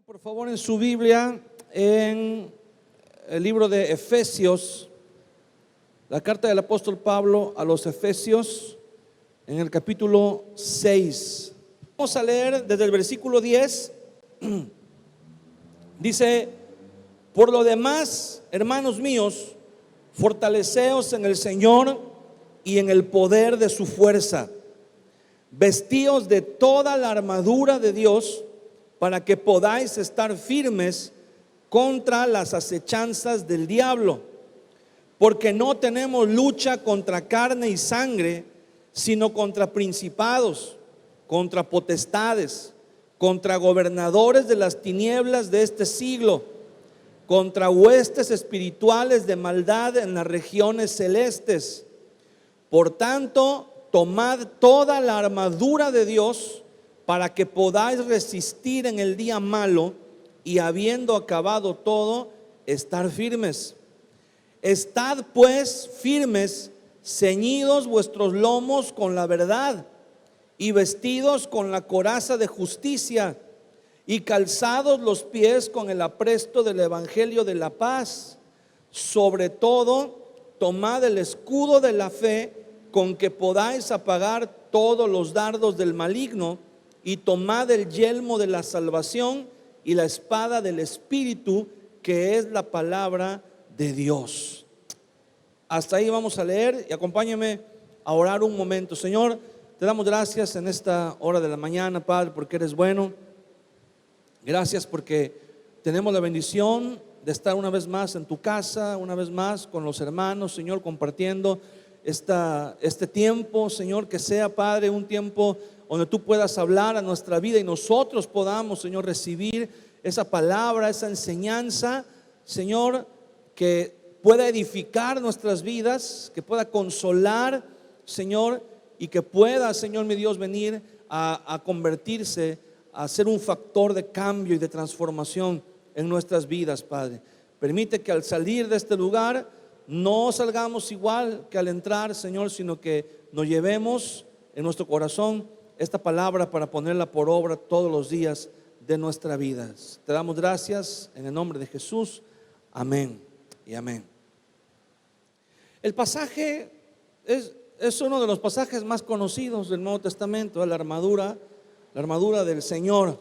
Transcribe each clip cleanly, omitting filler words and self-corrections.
Por favor, en su Biblia, en el libro de Efesios, la carta del apóstol Pablo a los Efesios, en el capítulo 6. Vamos a leer desde el versículo 10. Dice: por lo demás, hermanos míos, fortaleceos en el Señor y en el poder de su fuerza. Vestíos de toda la armadura de Dios, para que podáis estar firmes contra las acechanzas del diablo. Porque no tenemos lucha contra carne y sangre, sino contra principados, contra potestades, contra gobernadores de las tinieblas de este siglo, contra huestes espirituales de maldad en las regiones celestes. Por tanto, tomad toda la armadura de Dios, para que podáis resistir en el día malo, y habiendo acabado todo, estar firmes. Estad pues firmes, ceñidos vuestros lomos con la verdad, y vestidos con la coraza de justicia, y calzados los pies con el apresto del evangelio de la paz. Sobre todo, tomad el escudo de la fe, con que podáis apagar todos los dardos del maligno, y tomad el yelmo de la salvación y la espada del Espíritu, que es la palabra de Dios. Hasta ahí vamos a leer, y acompáñame a orar un momento. Señor, te damos gracias en esta hora de la mañana, Padre, porque eres bueno. Gracias porque tenemos la bendición de estar una vez más en tu casa, una vez más con los hermanos, Señor, compartiendo este tiempo, Señor, que sea, Padre, un tiempo donde tú puedas hablar a nuestra vida y nosotros podamos, Señor, recibir esa palabra, esa enseñanza, Señor, que pueda edificar nuestras vidas, que pueda consolar, Señor, y que pueda, Señor mi Dios, venir a convertirse, a ser un factor de cambio y de transformación en nuestras vidas, Padre. Permite que al salir de este lugar no salgamos igual que al entrar, Señor, sino que nos llevemos en nuestro corazón esta palabra para ponerla por obra todos los días de nuestra vida. Te damos gracias en el nombre de Jesús. Amén y amén. El pasaje es uno de los pasajes más conocidos del Nuevo Testamento, la armadura del Señor,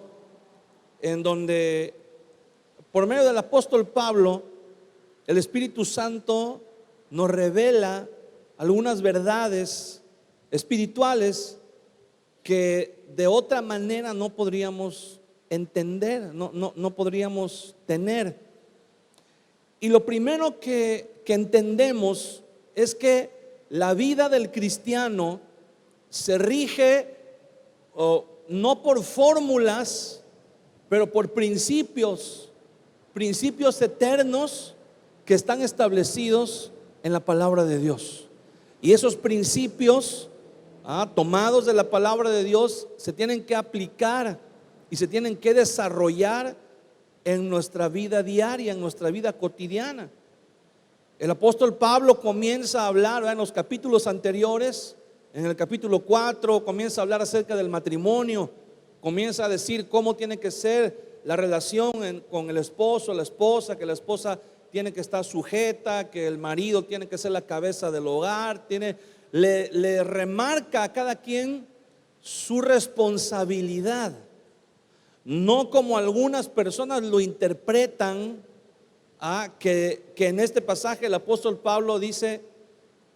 en donde por medio del apóstol Pablo, el Espíritu Santo nos revela algunas verdades espirituales que de otra manera no podríamos entender, no podríamos tener. Y lo primero que entendemos es que la vida del cristiano se rige no por fórmulas, pero por principios eternos que están establecidos en la palabra de Dios. Y esos principios tomados de la palabra de Dios se tienen que aplicar y se tienen que desarrollar en nuestra vida diaria, en nuestra vida cotidiana. El apóstol Pablo comienza a hablar en los capítulos anteriores. En el capítulo 4 comienza a hablar acerca del matrimonio, comienza a decir cómo tiene que ser la relación con el esposo, la esposa, que la esposa tiene que estar sujeta, que el marido tiene que ser la cabeza del hogar, le remarca a cada quien su responsabilidad, no como algunas personas lo interpretan, que en este pasaje el apóstol Pablo dice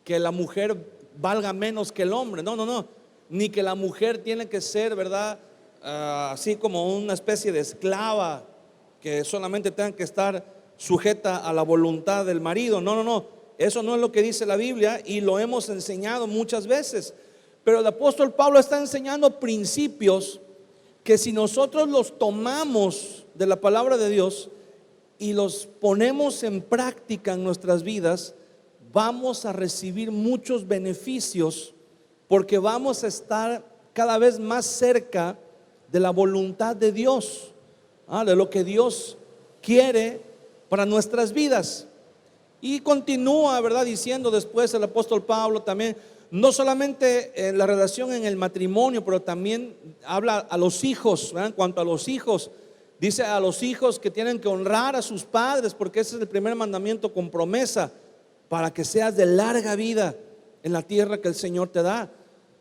que la mujer valga menos que el hombre. No, ni que la mujer tiene que ser, ¿verdad? Así como una especie de esclava, que solamente tenga que estar sujeta a la voluntad del marido. No. Eso no es lo que dice la Biblia y lo hemos enseñado muchas veces. Pero el apóstol Pablo está enseñando principios que si nosotros los tomamos de la palabra de Dios y los ponemos en práctica en nuestras vidas, vamos a recibir muchos beneficios, porque vamos a estar cada vez más cerca de la voluntad de Dios, de lo que Dios quiere para nuestras vidas. Y continúa, ¿verdad?, diciendo después el apóstol Pablo también, no solamente en la relación en el matrimonio, pero también habla a los hijos, ¿verdad? En cuanto a los hijos, Dice a los hijos que tienen que honrar a sus padres, porque ese es el primer mandamiento con promesa, para que seas de larga vida en la tierra que el Señor te da.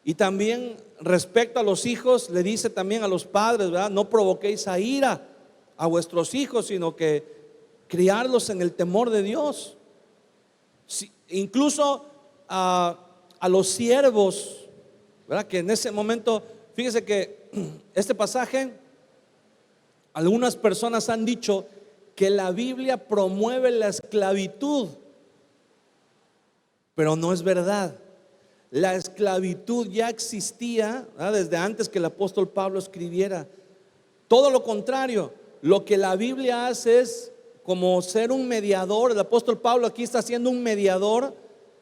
Y también respecto a los hijos, le dice también a los padres, ¿verdad? No provoquéis a ira a vuestros hijos, sino que criarlos en el temor de Dios. Incluso a los siervos, ¿verdad? Que en ese momento, fíjese que este pasaje, algunas personas han dicho que la Biblia promueve la esclavitud, pero no es verdad. La esclavitud ya existía, ¿verdad? Desde antes que el apóstol Pablo escribiera. Todo lo contrario, lo que la Biblia hace es como ser un mediador. El apóstol Pablo aquí está siendo un mediador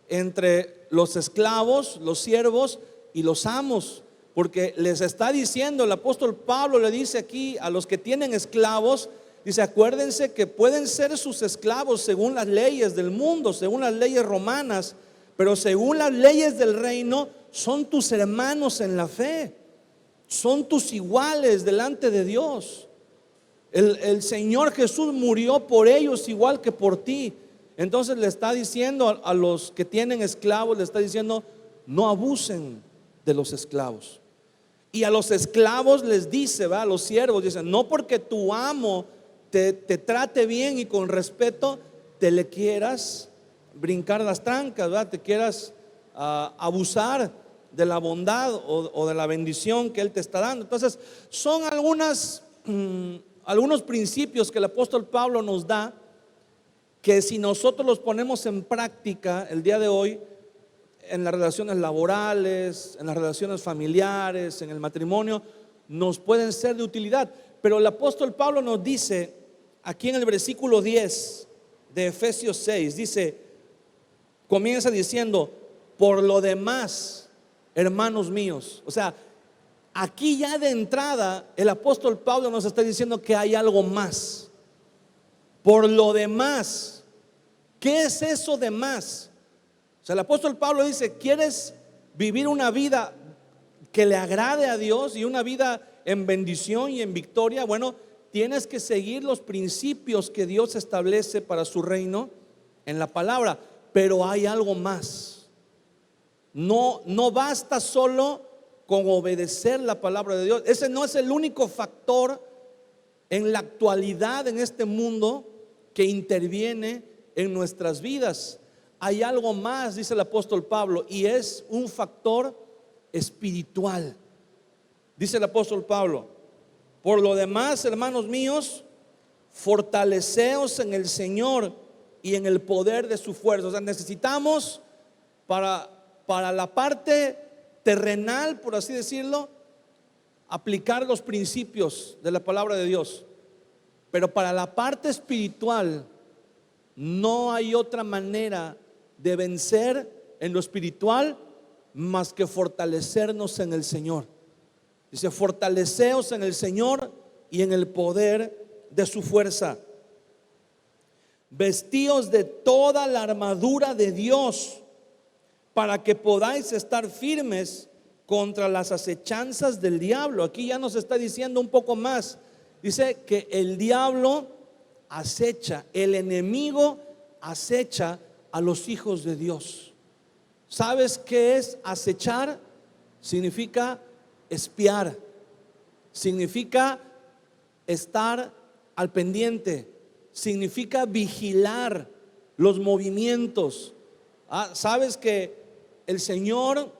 entre los esclavos, los siervos y los amos, porque les está diciendo, el apóstol Pablo le dice aquí a los que tienen esclavos, dice: acuérdense que pueden ser sus esclavos según las leyes del mundo, según las leyes romanas, pero según las leyes del reino son tus hermanos en la fe, son tus iguales delante de Dios. El Señor Jesús murió por ellos igual que por ti. Entonces le está diciendo a los que tienen esclavos, le está diciendo: no abusen de los esclavos. Y a los esclavos les dice, ¿va? A los siervos dicen: no porque tu amo te trate bien y con respeto, te le quieras brincar las trancas, ¿verdad? Te quieras abusar de la bondad o de la bendición que Él te está dando. Entonces son algunos principios que el apóstol Pablo nos da, que si nosotros los ponemos en práctica el día de hoy, en las relaciones laborales, en las relaciones familiares, en el matrimonio, nos pueden ser de utilidad. Pero el apóstol Pablo nos dice aquí en el versículo 10 de Efesios 6, dice, comienza diciendo: por lo demás, hermanos míos. O sea, aquí ya de entrada el apóstol Pablo nos está diciendo que hay algo más. Por lo demás, ¿qué es eso de más? O sea, el apóstol Pablo dice: ¿quieres vivir una vida que le agrade a Dios y una vida en bendición y en victoria? Bueno, tienes que seguir los principios que Dios establece para su reino en la palabra. Pero hay algo más. No basta solo con obedecer la palabra de Dios. Ese no es el único factor en la actualidad, en este mundo, que interviene en nuestras vidas. Hay algo más, dice el apóstol Pablo, y es un factor espiritual. Dice el apóstol Pablo: por lo demás, hermanos míos, fortaleceos en el Señor y en el poder de su fuerza. O sea, necesitamos para la parte terrenal, por así decirlo, aplicar los principios de la palabra de Dios. Pero para la parte espiritual no hay otra manera de vencer en lo espiritual más que fortalecernos en el Señor. Dice: fortaleceos en el Señor y en el poder de su fuerza. Vestíos de toda la armadura de Dios, para que podáis estar firmes contra las acechanzas del diablo. Aquí ya nos está diciendo un poco más. Dice que el diablo acecha, el enemigo acecha a los hijos de Dios. ¿Sabes qué es acechar? Significa espiar, significa estar al pendiente, significa vigilar los movimientos. Sabes que el Señor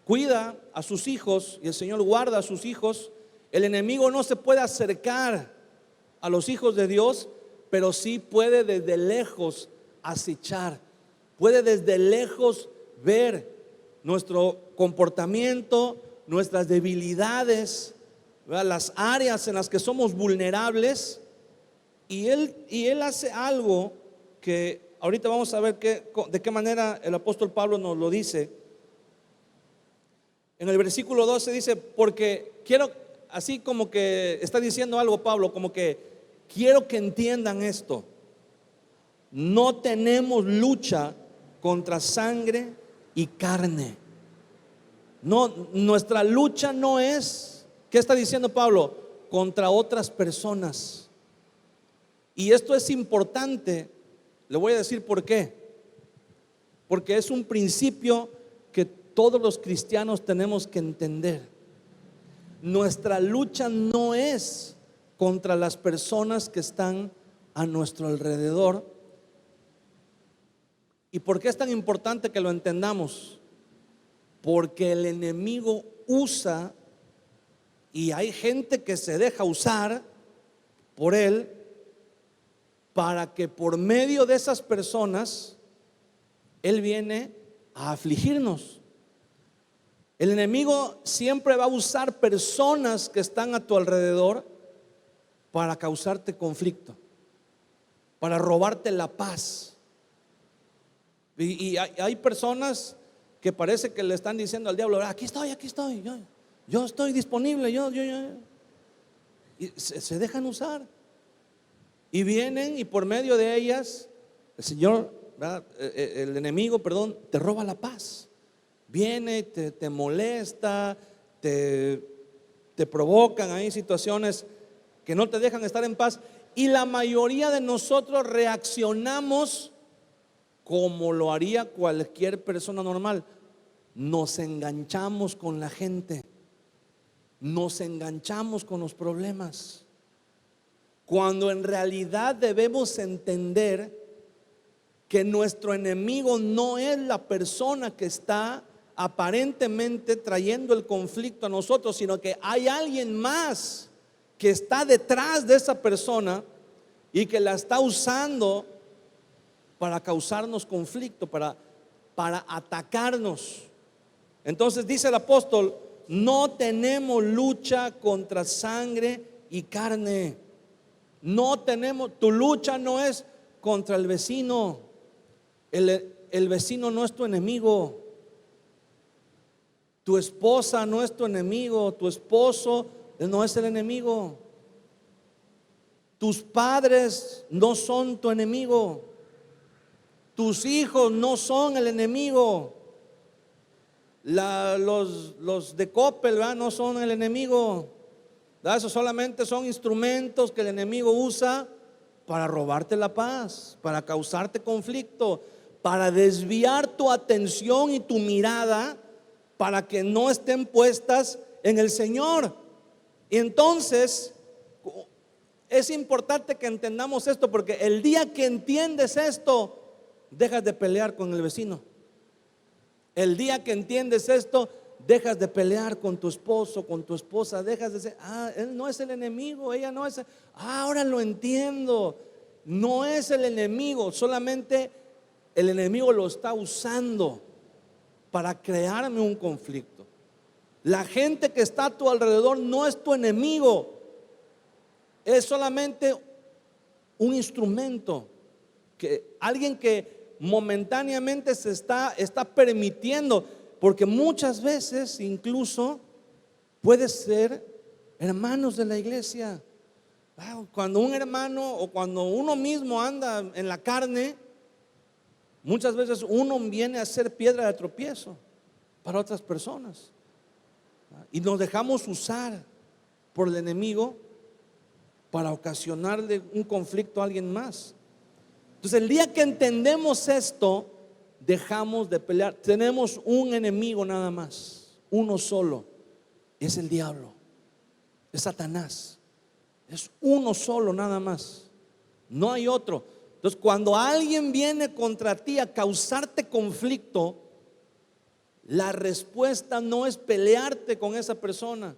cuida a sus hijos y el Señor guarda a sus hijos. El enemigo no se puede acercar a los hijos de Dios, pero sí puede desde lejos acechar, puede desde lejos ver nuestro comportamiento, nuestras debilidades, ¿verdad? Las áreas en las que somos vulnerables, y él hace algo que ahorita vamos a ver de qué manera el apóstol Pablo nos lo dice. En el versículo 12 dice: porque quiero, así como que está diciendo algo Pablo, como que quiero que entiendan esto. No tenemos lucha contra sangre y carne. No, nuestra lucha no es, ¿qué está diciendo Pablo? contra otras personas. Y esto es importante, le voy a decir por qué. Porque es un principio que todos los cristianos tenemos que entender. Nuestra lucha no es contra las personas que están a nuestro alrededor. ¿Y por qué es tan importante que lo entendamos? Porque el enemigo usa, y hay gente que se deja usar por él, para que por medio de esas personas él viene a afligirnos. El enemigo siempre va a usar personas que están a tu alrededor para causarte conflicto, para robarte la paz. Y hay personas que parece que le están diciendo al diablo: aquí estoy, yo estoy disponible, y se dejan usar. Y vienen, y por medio de ellas el Señor, el enemigo, perdón, te roba la paz. Viene, te molesta, te provocan ahí situaciones que no te dejan estar en paz. Y la mayoría de nosotros reaccionamos como lo haría cualquier persona normal. Nos enganchamos con la gente, nos enganchamos con los problemas, cuando en realidad debemos entender que nuestro enemigo no es la persona que está aparentemente trayendo el conflicto a nosotros, sino que hay alguien más que está detrás de esa persona y que la está usando para causarnos conflicto, para atacarnos. Entonces dice el apóstol: no tenemos lucha contra sangre y carne. No tenemos, tu lucha no es contra el vecino. El vecino no es tu enemigo. Tu esposa no es tu enemigo. Tu esposo no es el enemigo. Tus padres no son tu enemigo. Tus hijos no son el enemigo. Los de Coppel, ¿verdad?, no son el enemigo. Esos solamente son instrumentos que el enemigo usa para robarte la paz, para causarte conflicto, para desviar tu atención y tu mirada, para que no estén puestas en el Señor. Y entonces es importante que entendamos esto, porque el día que entiendes esto, dejas de pelear con el vecino. El día que entiendes esto, dejas de pelear con tu esposo, con tu esposa. Dejas de decir: él no es el enemigo, ella no es ahora lo entiendo. No es el enemigo, solamente el enemigo lo está usando para crearme un conflicto. La gente que está a tu alrededor no es tu enemigo, es solamente un instrumento, que alguien que momentáneamente se está permitiendo. Porque muchas veces incluso puede ser hermanos de la iglesia. Cuando un hermano o cuando uno mismo anda en la carne, muchas veces uno viene a ser piedra de tropiezo para otras personas. Y nos dejamos usar por el enemigo para ocasionarle un conflicto a alguien más. Entonces, el día que entendemos esto, dejamos de pelear. Tenemos un enemigo nada más, uno solo, es el diablo, es Satanás. Es uno solo nada más, no hay otro. Entonces, cuando alguien viene contra ti a causarte conflicto, la respuesta no es pelearte con esa persona.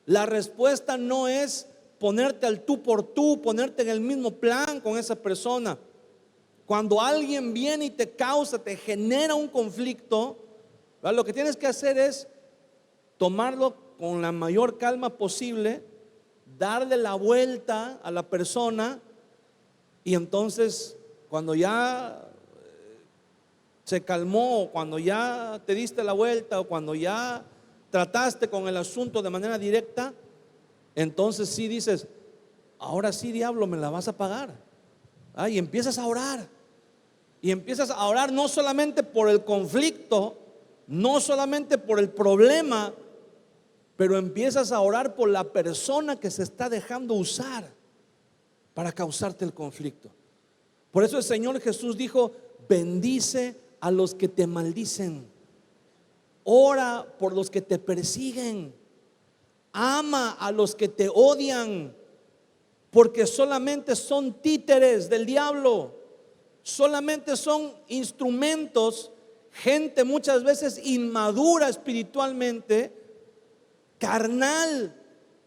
La respuesta no es ponerte al tú por tú, ponerte en el mismo plan con esa persona. Cuando alguien viene y te causa, te genera un conflicto, ¿verdad?, lo que tienes que hacer es tomarlo con la mayor calma posible, darle la vuelta a la persona, y entonces cuando ya se calmó, o cuando ya te diste la vuelta, o cuando ya trataste con el asunto de manera directa, entonces sí dices: ahora sí, diablo, me la vas a pagar. Y empiezas a orar. Y empiezas a orar no solamente por el conflicto, no solamente por el problema, pero empiezas a orar por la persona que se está dejando usar para causarte el conflicto. Por eso el Señor Jesús dijo: bendice a los que te maldicen, ora por los que te persiguen, ama a los que te odian, porque solamente son títeres del diablo, solamente son instrumentos, gente muchas veces inmadura espiritualmente, carnal,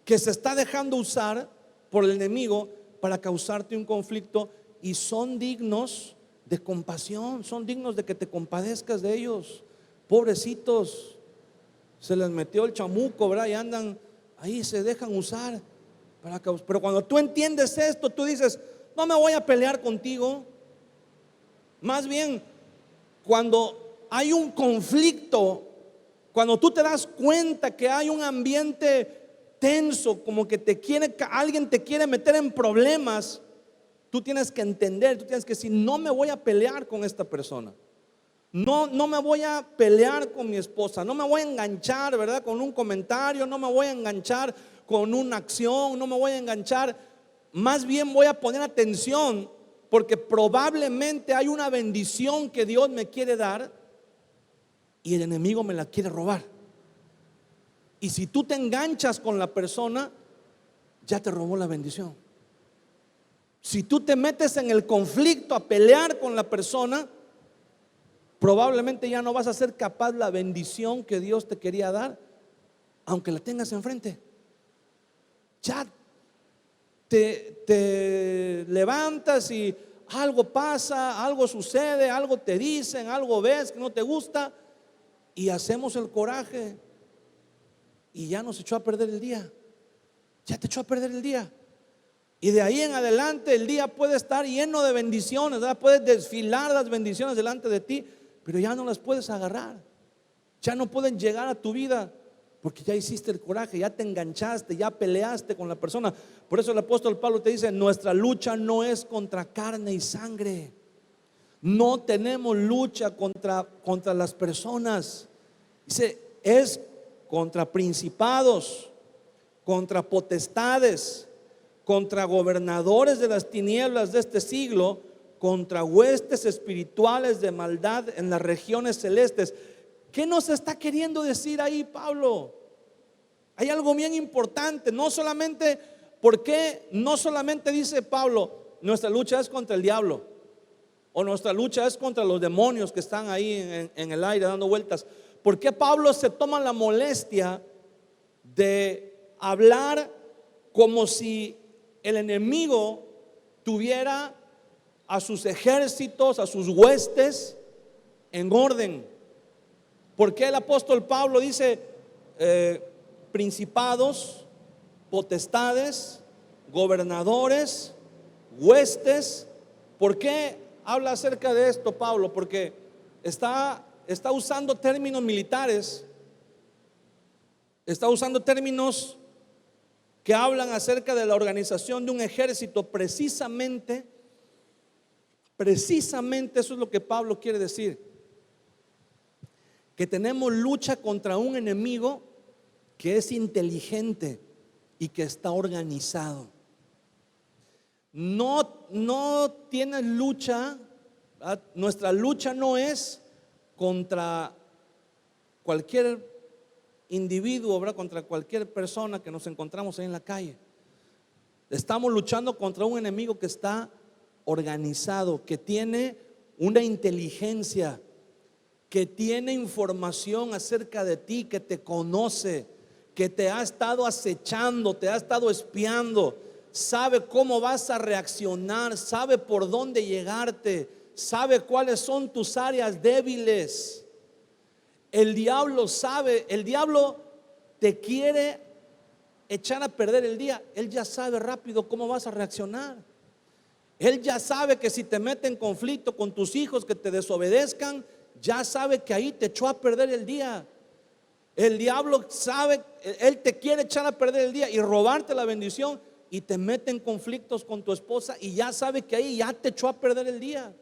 que se está dejando usar por el enemigo para causarte un conflicto, y son dignos de compasión, son dignos de que te compadezcas de ellos. Pobrecitos, se les metió el chamuco, ¿verdad? Y andan ahí, se dejan usar para causar. Pero cuando tú entiendes esto, tú dices: no me voy a pelear contigo. Más bien, cuando hay un conflicto, cuando tú te das cuenta que hay un ambiente tenso, como que alguien te quiere meter en problemas, tú tienes que entender, tú tienes que decir: no me voy a pelear con esta persona. No me voy a pelear con mi esposa, no me voy a enganchar, ¿verdad?, con un comentario, no me voy a enganchar con una acción, no me voy a enganchar. Más bien voy a poner atención, porque probablemente hay una bendición que Dios me quiere dar y el enemigo me la quiere robar. Y si tú te enganchas con la persona, ya te robó la bendición. Si tú te metes en el conflicto a pelear con la persona, probablemente ya no vas a ser capaz la bendición que Dios te quería dar, aunque la tengas enfrente. Ya te levantas y algo pasa, algo sucede, algo te dicen, algo ves que no te gusta, y hacemos el coraje y ya nos echó a perder el día. Ya te echó a perder el día. Y de ahí en adelante el día puede estar lleno de bendiciones, ¿verdad? Puedes desfilar las bendiciones delante de ti, pero ya no las puedes agarrar. Ya no pueden llegar a tu vida, porque ya hiciste el coraje, ya te enganchaste, ya peleaste con la persona. Por eso el apóstol Pablo te dice: nuestra lucha no es contra carne y sangre. No tenemos lucha contra las personas. Dice: es contra principados, contra potestades, contra gobernadores de las tinieblas de este siglo, contra huestes espirituales de maldad en las regiones celestes. ¿Qué nos está queriendo decir ahí Pablo? Hay algo bien importante. No solamente, ¿por qué no solamente dice Pablo: nuestra lucha es contra el diablo, o nuestra lucha es contra los demonios que están ahí en el aire dando vueltas? ¿Por qué Pablo se toma la molestia de hablar como si el enemigo tuviera a sus ejércitos, a sus huestes en orden? ¿Por qué el apóstol Pablo dice principados, potestades, gobernadores, huestes? ¿Por qué habla acerca de esto Pablo? Porque está usando términos militares, está usando términos que hablan acerca de la organización de un ejército. Precisamente eso es lo que Pablo quiere decir: que tenemos lucha contra un enemigo que es inteligente y que está organizado. No tienes lucha, ¿verdad? Nuestra lucha no es contra cualquier individuo, ¿verdad?, contra cualquier persona que nos encontramos ahí en la calle. Estamos luchando contra un enemigo que está organizado, que tiene una inteligencia, que tiene información acerca de ti, que te conoce, que te ha estado acechando, te ha estado espiando, sabe cómo vas a reaccionar, sabe por dónde llegarte, sabe cuáles son tus áreas débiles. El diablo sabe, el diablo te quiere echar a perder el día. Él ya sabe rápido cómo vas a reaccionar. Él ya sabe que si te mete en conflicto con tus hijos, que te desobedezcan, ya sabe que ahí te echó a perder el día. El diablo sabe, él te quiere echar a perder el día y robarte la bendición, y te mete en conflictos con tu esposa y ya sabe que ahí ya te echó a perder el día.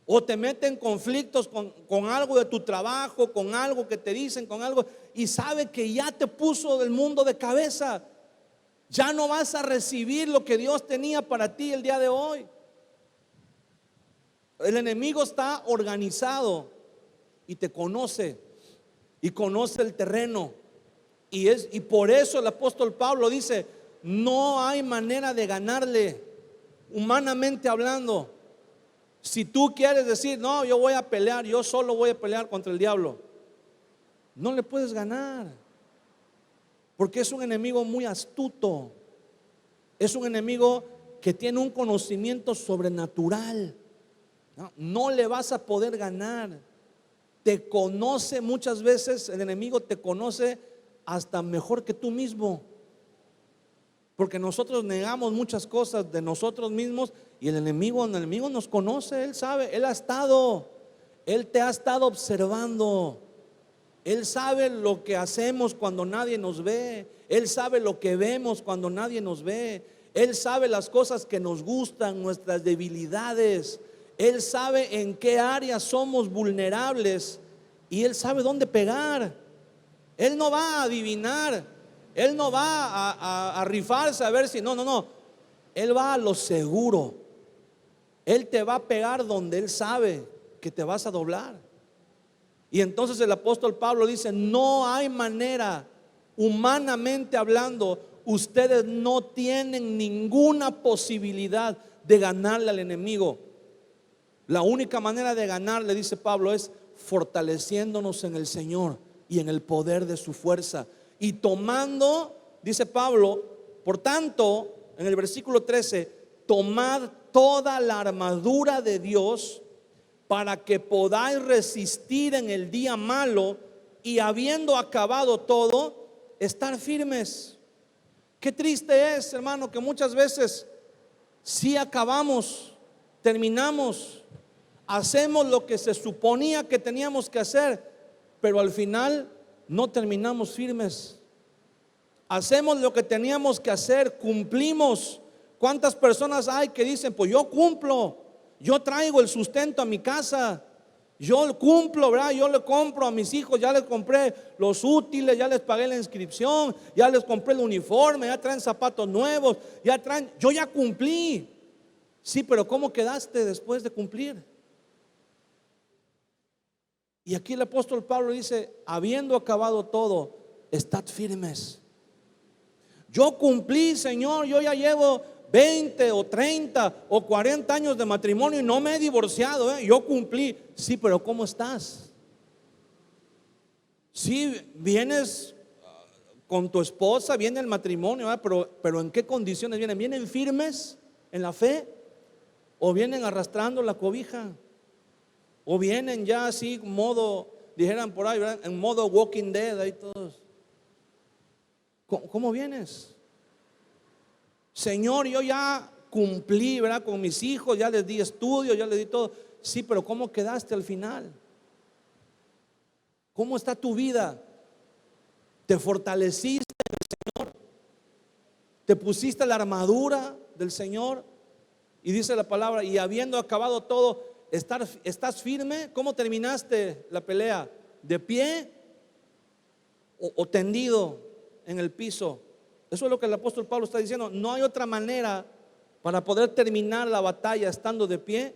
O te meten conflictos con algo de tu trabajo, con algo que te dicen, con algo, y sabe que ya te puso del mundo de cabeza. Ya no vas a recibir lo que Dios tenía para ti el día de hoy. El enemigo está organizado y te conoce y conoce el terreno. Y por eso el apóstol Pablo dice: no hay manera de ganarle, humanamente hablando. Si tú quieres decir, no, yo voy a pelear, yo solo voy a pelear contra el diablo, no le puedes ganar, porque es un enemigo muy astuto. Es un enemigo que tiene un conocimiento sobrenatural. No le vas a poder ganar. Te conoce muchas veces, el enemigo te conoce hasta mejor que tú mismo, porque nosotros negamos muchas cosas de nosotros mismos, y el enemigo nos conoce. Él sabe, él te ha estado observando. Él sabe lo que hacemos cuando nadie nos ve. Él sabe lo que vemos cuando nadie nos ve. Él sabe las cosas que nos gustan, nuestras debilidades. Él sabe en qué áreas somos vulnerables, y Él sabe dónde pegar. Él no va a adivinar. Él no va a rifarse a ver si no. Él va a lo seguro. Él te va a pegar donde Él sabe que te vas a doblar. Y entonces el apóstol Pablo dice: no hay manera, humanamente hablando, ustedes no tienen ninguna posibilidad de ganarle al enemigo. La única manera de ganarle, dice Pablo, es fortaleciéndonos en el Señor y en el poder de su fuerza. Y tomando, dice Pablo, por tanto, en el versículo 13, tomad toda la armadura de Dios para que podáis resistir en el día malo, y habiendo acabado todo, estar firmes. Qué triste es, hermano, que muchas veces sí acabamos, terminamos, hacemos lo que se suponía que teníamos que hacer, pero al final no terminamos firmes. Hacemos lo que teníamos que hacer, cumplimos. ¿Cuántas personas hay que dicen: pues yo cumplo, yo traigo el sustento a mi casa, yo cumplo, ¿verdad? Yo le compro a mis hijos, ya les compré los útiles, ya les pagué la inscripción, ya les compré el uniforme, ya traen zapatos nuevos, yo ya cumplí. Sí, pero ¿cómo quedaste después de cumplir? Y aquí el apóstol Pablo dice: habiendo acabado todo, estad firmes. Yo cumplí, Señor, yo ya llevo 20 o 30 o 40 años de matrimonio y no me he divorciado, yo cumplí. Sí, pero ¿cómo estás? Sí, vienes con tu esposa, viene el matrimonio, pero ¿en qué condiciones vienen? ¿Vienen firmes en la fe? ¿O vienen arrastrando la cobija? ¿O vienen ya así, modo, dijeran por ahí, ¿verdad?, en modo Walking Dead, ahí todos? ¿Cómo vienes? Señor, yo ya cumplí, ¿verdad?, con mis hijos, ya les di estudio, ya les di todo. Sí, pero ¿cómo quedaste al final? ¿Cómo está tu vida? ¿Te fortaleciste en el Señor? ¿Te pusiste la armadura del Señor? Y dice la palabra: y habiendo acabado todo, ¿estás firme? ¿Cómo terminaste la pelea? ¿De pie o tendido en el piso? Eso es lo que el apóstol Pablo está diciendo. No hay otra manera para poder terminar la batalla estando de pie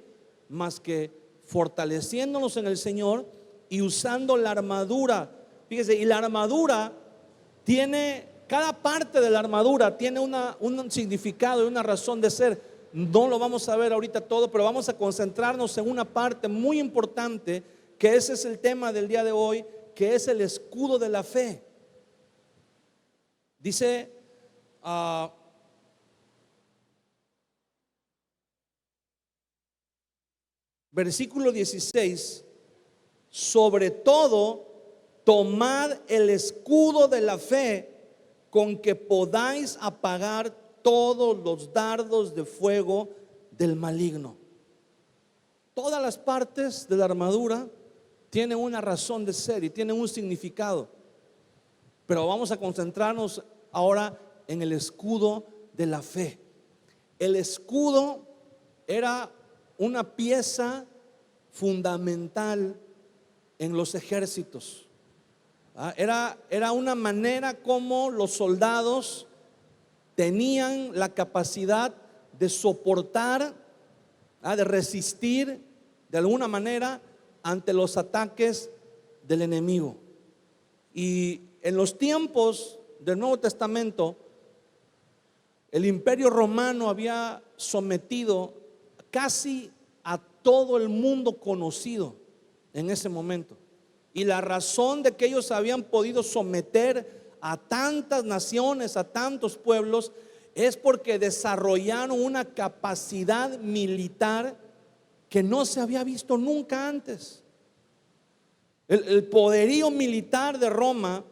más que fortaleciéndonos en el Señor y usando la armadura. Fíjese, y la armadura tiene, cada parte de la armadura tiene un significado y una razón de ser. No lo vamos a ver ahorita todo, pero vamos a concentrarnos en una parte muy importante, que ese es el tema del día de hoy, que es el escudo de la fe. Dice versículo 16: sobre todo, tomad el escudo de la fe, con que podáis apagar todos los dardos de fuego del maligno. Todas las partes de la armadura tienen una razón de ser y tienen un significado, pero vamos a concentrarnos ahora en el escudo de la fe. El escudo era una pieza fundamental en los ejércitos. Era una manera como los soldados tenían la capacidad de soportar, de resistir de alguna manera ante los ataques del enemigo. Y en los tiempos del Nuevo Testamento, el Imperio Romano había sometido casi a todo el mundo conocido en ese momento. Y la razón de que ellos habían podido someter a tantas naciones, a tantos pueblos, es porque desarrollaron una capacidad militar que no se había visto nunca antes. El poderío militar de Roma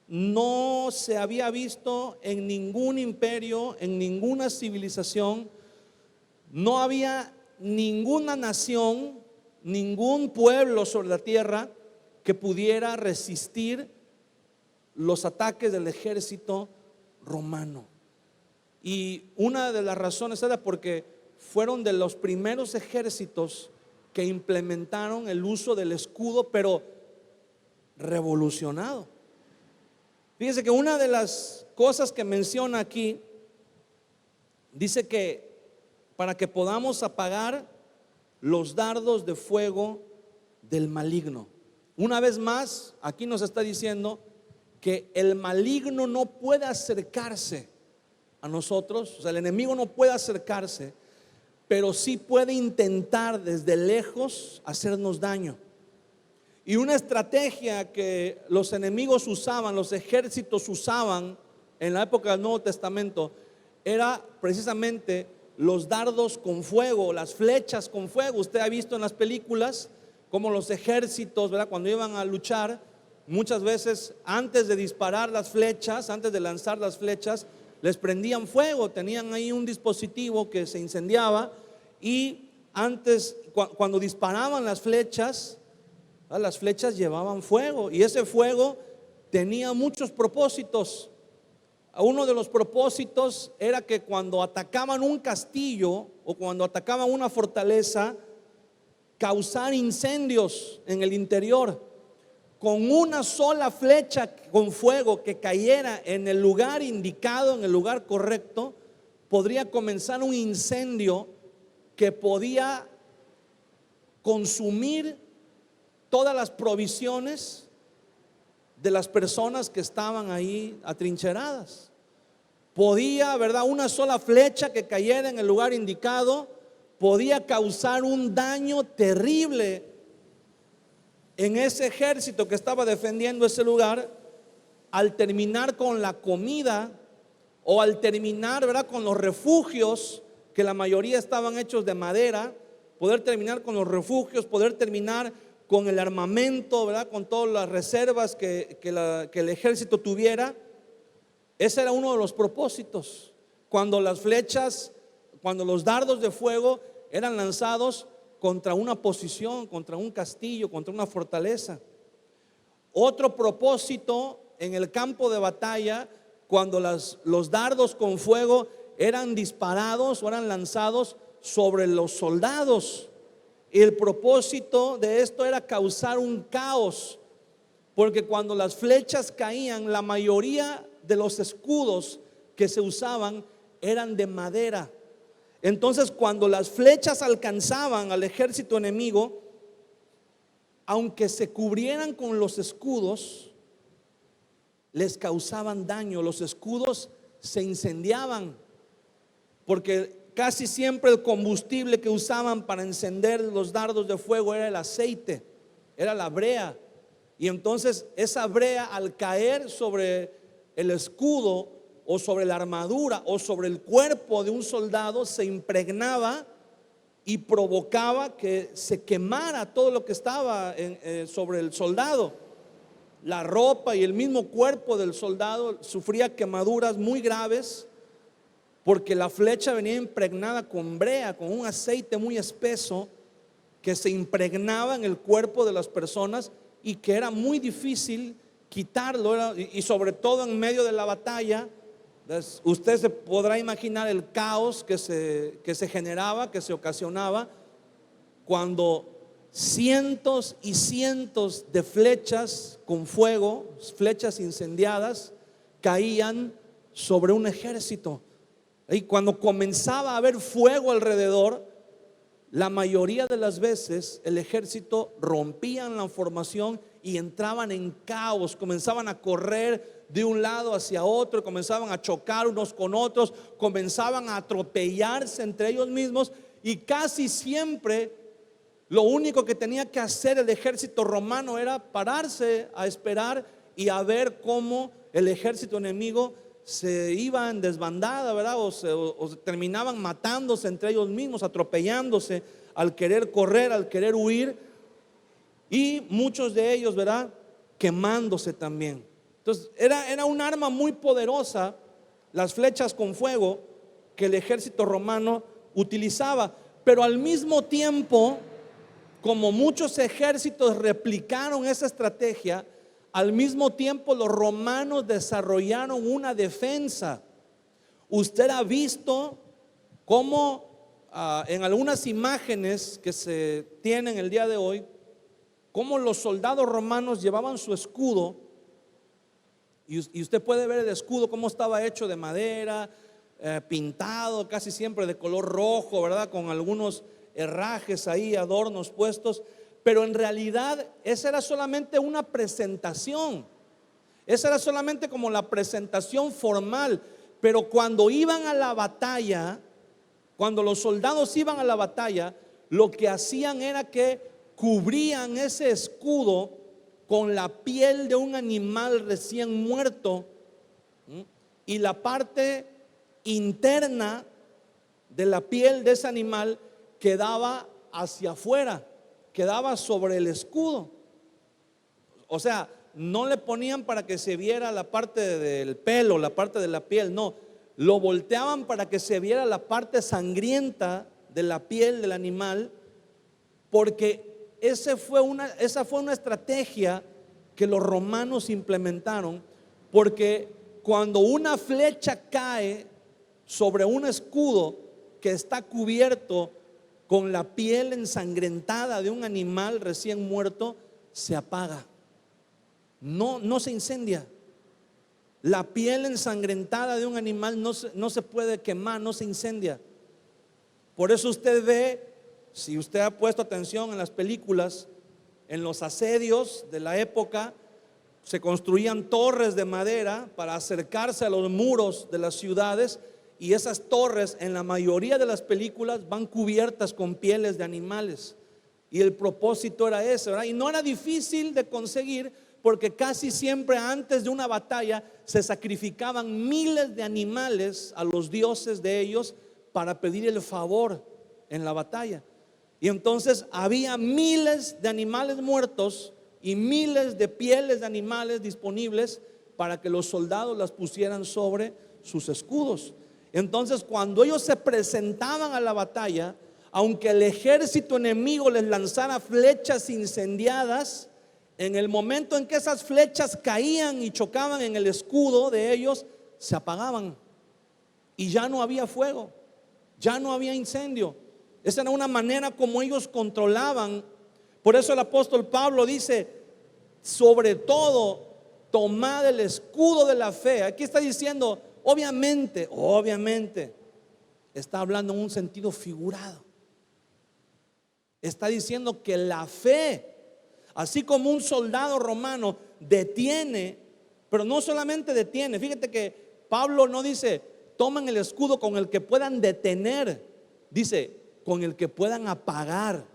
no se había visto en ningún imperio, en ninguna civilización. No había ninguna nación, ningún pueblo sobre la tierra que pudiera resistir los ataques del ejército romano. Y una de las razones era porque fueron de los primeros ejércitos que implementaron el uso del escudo, pero revolucionado. Fíjense que una de las cosas que menciona aquí, dice que para que podamos apagar los dardos de fuego del maligno. Una vez más, aquí nos está diciendo que el maligno no puede acercarse a nosotros, o sea, el enemigo no puede acercarse, pero sí puede intentar desde lejos hacernos daño. Y una estrategia que los enemigos usaban, los ejércitos usaban en la época del Nuevo Testamento, era precisamente los dardos con fuego, las flechas con fuego. Usted ha visto en las películas como los ejércitos, ¿verdad?, cuando iban a luchar, muchas veces antes de disparar las flechas, antes de lanzar las flechas, les prendían fuego. Tenían ahí un dispositivo que se incendiaba, y antes, cuando disparaban las flechas llevaban fuego, y ese fuego tenía muchos propósitos. Uno de los propósitos era que cuando atacaban un castillo o cuando atacaban una fortaleza, causar incendios en el interior. Con una sola flecha con fuego que cayera en el lugar indicado, en el lugar correcto, podría comenzar un incendio que podía consumir todas las provisiones de las personas que estaban ahí atrincheradas. Podía, ¿verdad?, una sola flecha que cayera en el lugar indicado podía causar un daño terrible en ese ejército que estaba defendiendo ese lugar, al terminar con la comida, o al terminar, ¿verdad?, con los refugios, que la mayoría estaban hechos de madera, poder terminar con los refugios, poder terminar con el armamento, ¿verdad?, con todas las reservas que el ejército tuviera. Ese era uno de los propósitos. Cuando las flechas, cuando los dardos de fuego eran lanzados contra una posición, contra un castillo, contra una fortaleza. Otro propósito en el campo de batalla, cuando los dardos con fuego eran disparados o eran lanzados sobre los soldados. Y el propósito de esto era causar un caos, porque cuando las flechas caían, la mayoría de los escudos que se usaban eran de madera. Entonces, cuando las flechas alcanzaban al ejército enemigo, aunque se cubrieran con los escudos, les causaban daño. Los escudos se incendiaban, porque casi siempre el combustible que usaban para encender los dardos de fuego era el aceite, era la brea. Y entonces esa brea, al caer sobre el escudo o sobre la armadura o sobre el cuerpo de un soldado, se impregnaba y provocaba que se quemara todo lo que estaba sobre el soldado. La ropa y el mismo cuerpo del soldado sufría quemaduras muy graves, porque la flecha venía impregnada con brea, con un aceite muy espeso que se impregnaba en el cuerpo de las personas y que era muy difícil quitarlo, y sobre todo en medio de la batalla. Usted se podrá imaginar el caos que se generaba, que se ocasionaba cuando cientos y cientos de flechas con fuego, flechas incendiadas, caían sobre un ejército. Y cuando comenzaba a haber fuego alrededor, la mayoría de las veces el ejército rompían la formación y entraban en caos, comenzaban a correr de un lado hacia otro, comenzaban a chocar unos con otros, comenzaban a atropellarse entre ellos mismos, y casi siempre lo único que tenía que hacer el ejército romano era pararse a esperar y a ver cómo el ejército enemigo se iba en desbandada, ¿verdad? O terminaban matándose entre ellos mismos, atropellándose al querer correr, al querer huir, y muchos de ellos, ¿verdad?, quemándose también. Entonces era un arma muy poderosa, las flechas con fuego que el ejército romano utilizaba. Pero al mismo tiempo, como muchos ejércitos replicaron esa estrategia, al mismo tiempo los romanos desarrollaron una defensa. Usted ha visto cómo en algunas imágenes que se tienen el día de hoy, cómo los soldados romanos llevaban su escudo, y usted puede ver el escudo cómo estaba hecho de madera, pintado casi siempre de color rojo, ¿verdad?, con algunos herrajes ahí, adornos puestos. Pero en realidad esa era solamente una presentación, esa era solamente como la presentación formal. Pero cuando iban a la batalla, cuando los soldados iban a la batalla, lo que hacían era que cubrían ese escudo con la piel de un animal recién muerto, y la parte interna de la piel de ese animal quedaba hacia afuera, quedaba sobre el escudo. O sea, no le ponían para que se viera la parte del pelo, la parte de la piel, no, lo volteaban para que se viera la parte sangrienta de la piel del animal, porque esa fue una estrategia que los romanos implementaron. Porque cuando una flecha cae sobre un escudo que está cubierto con la piel ensangrentada de un animal recién muerto, se apaga, no se incendia. La piel ensangrentada de un animal no se puede quemar, no se incendia. Por eso usted ve, si usted ha puesto atención en las películas, en los asedios de la época, se construían torres de madera para acercarse a los muros de las ciudades, y esas torres en la mayoría de las películas van cubiertas con pieles de animales, y el propósito era ese, ¿verdad? Y no era difícil de conseguir, porque casi siempre antes de una batalla se sacrificaban miles de animales a los dioses de ellos para pedir el favor en la batalla. Y entonces había miles de animales muertos y miles de pieles de animales disponibles para que los soldados las pusieran sobre sus escudos. Entonces, cuando ellos se presentaban a la batalla, aunque el ejército enemigo les lanzara flechas incendiadas, en el momento en que esas flechas caían y chocaban en el escudo de ellos, se apagaban y ya no había fuego, ya no había incendio. Esa era una manera como ellos controlaban. Por eso el apóstol Pablo dice: sobre todo, tomad el escudo de la fe. Aquí está diciendo, obviamente, está hablando en un sentido figurado. Está diciendo que la fe, así como un soldado romano detiene, pero no solamente detiene. Fíjate que Pablo no dice tomen el escudo con el que puedan detener, dice con el que puedan apagar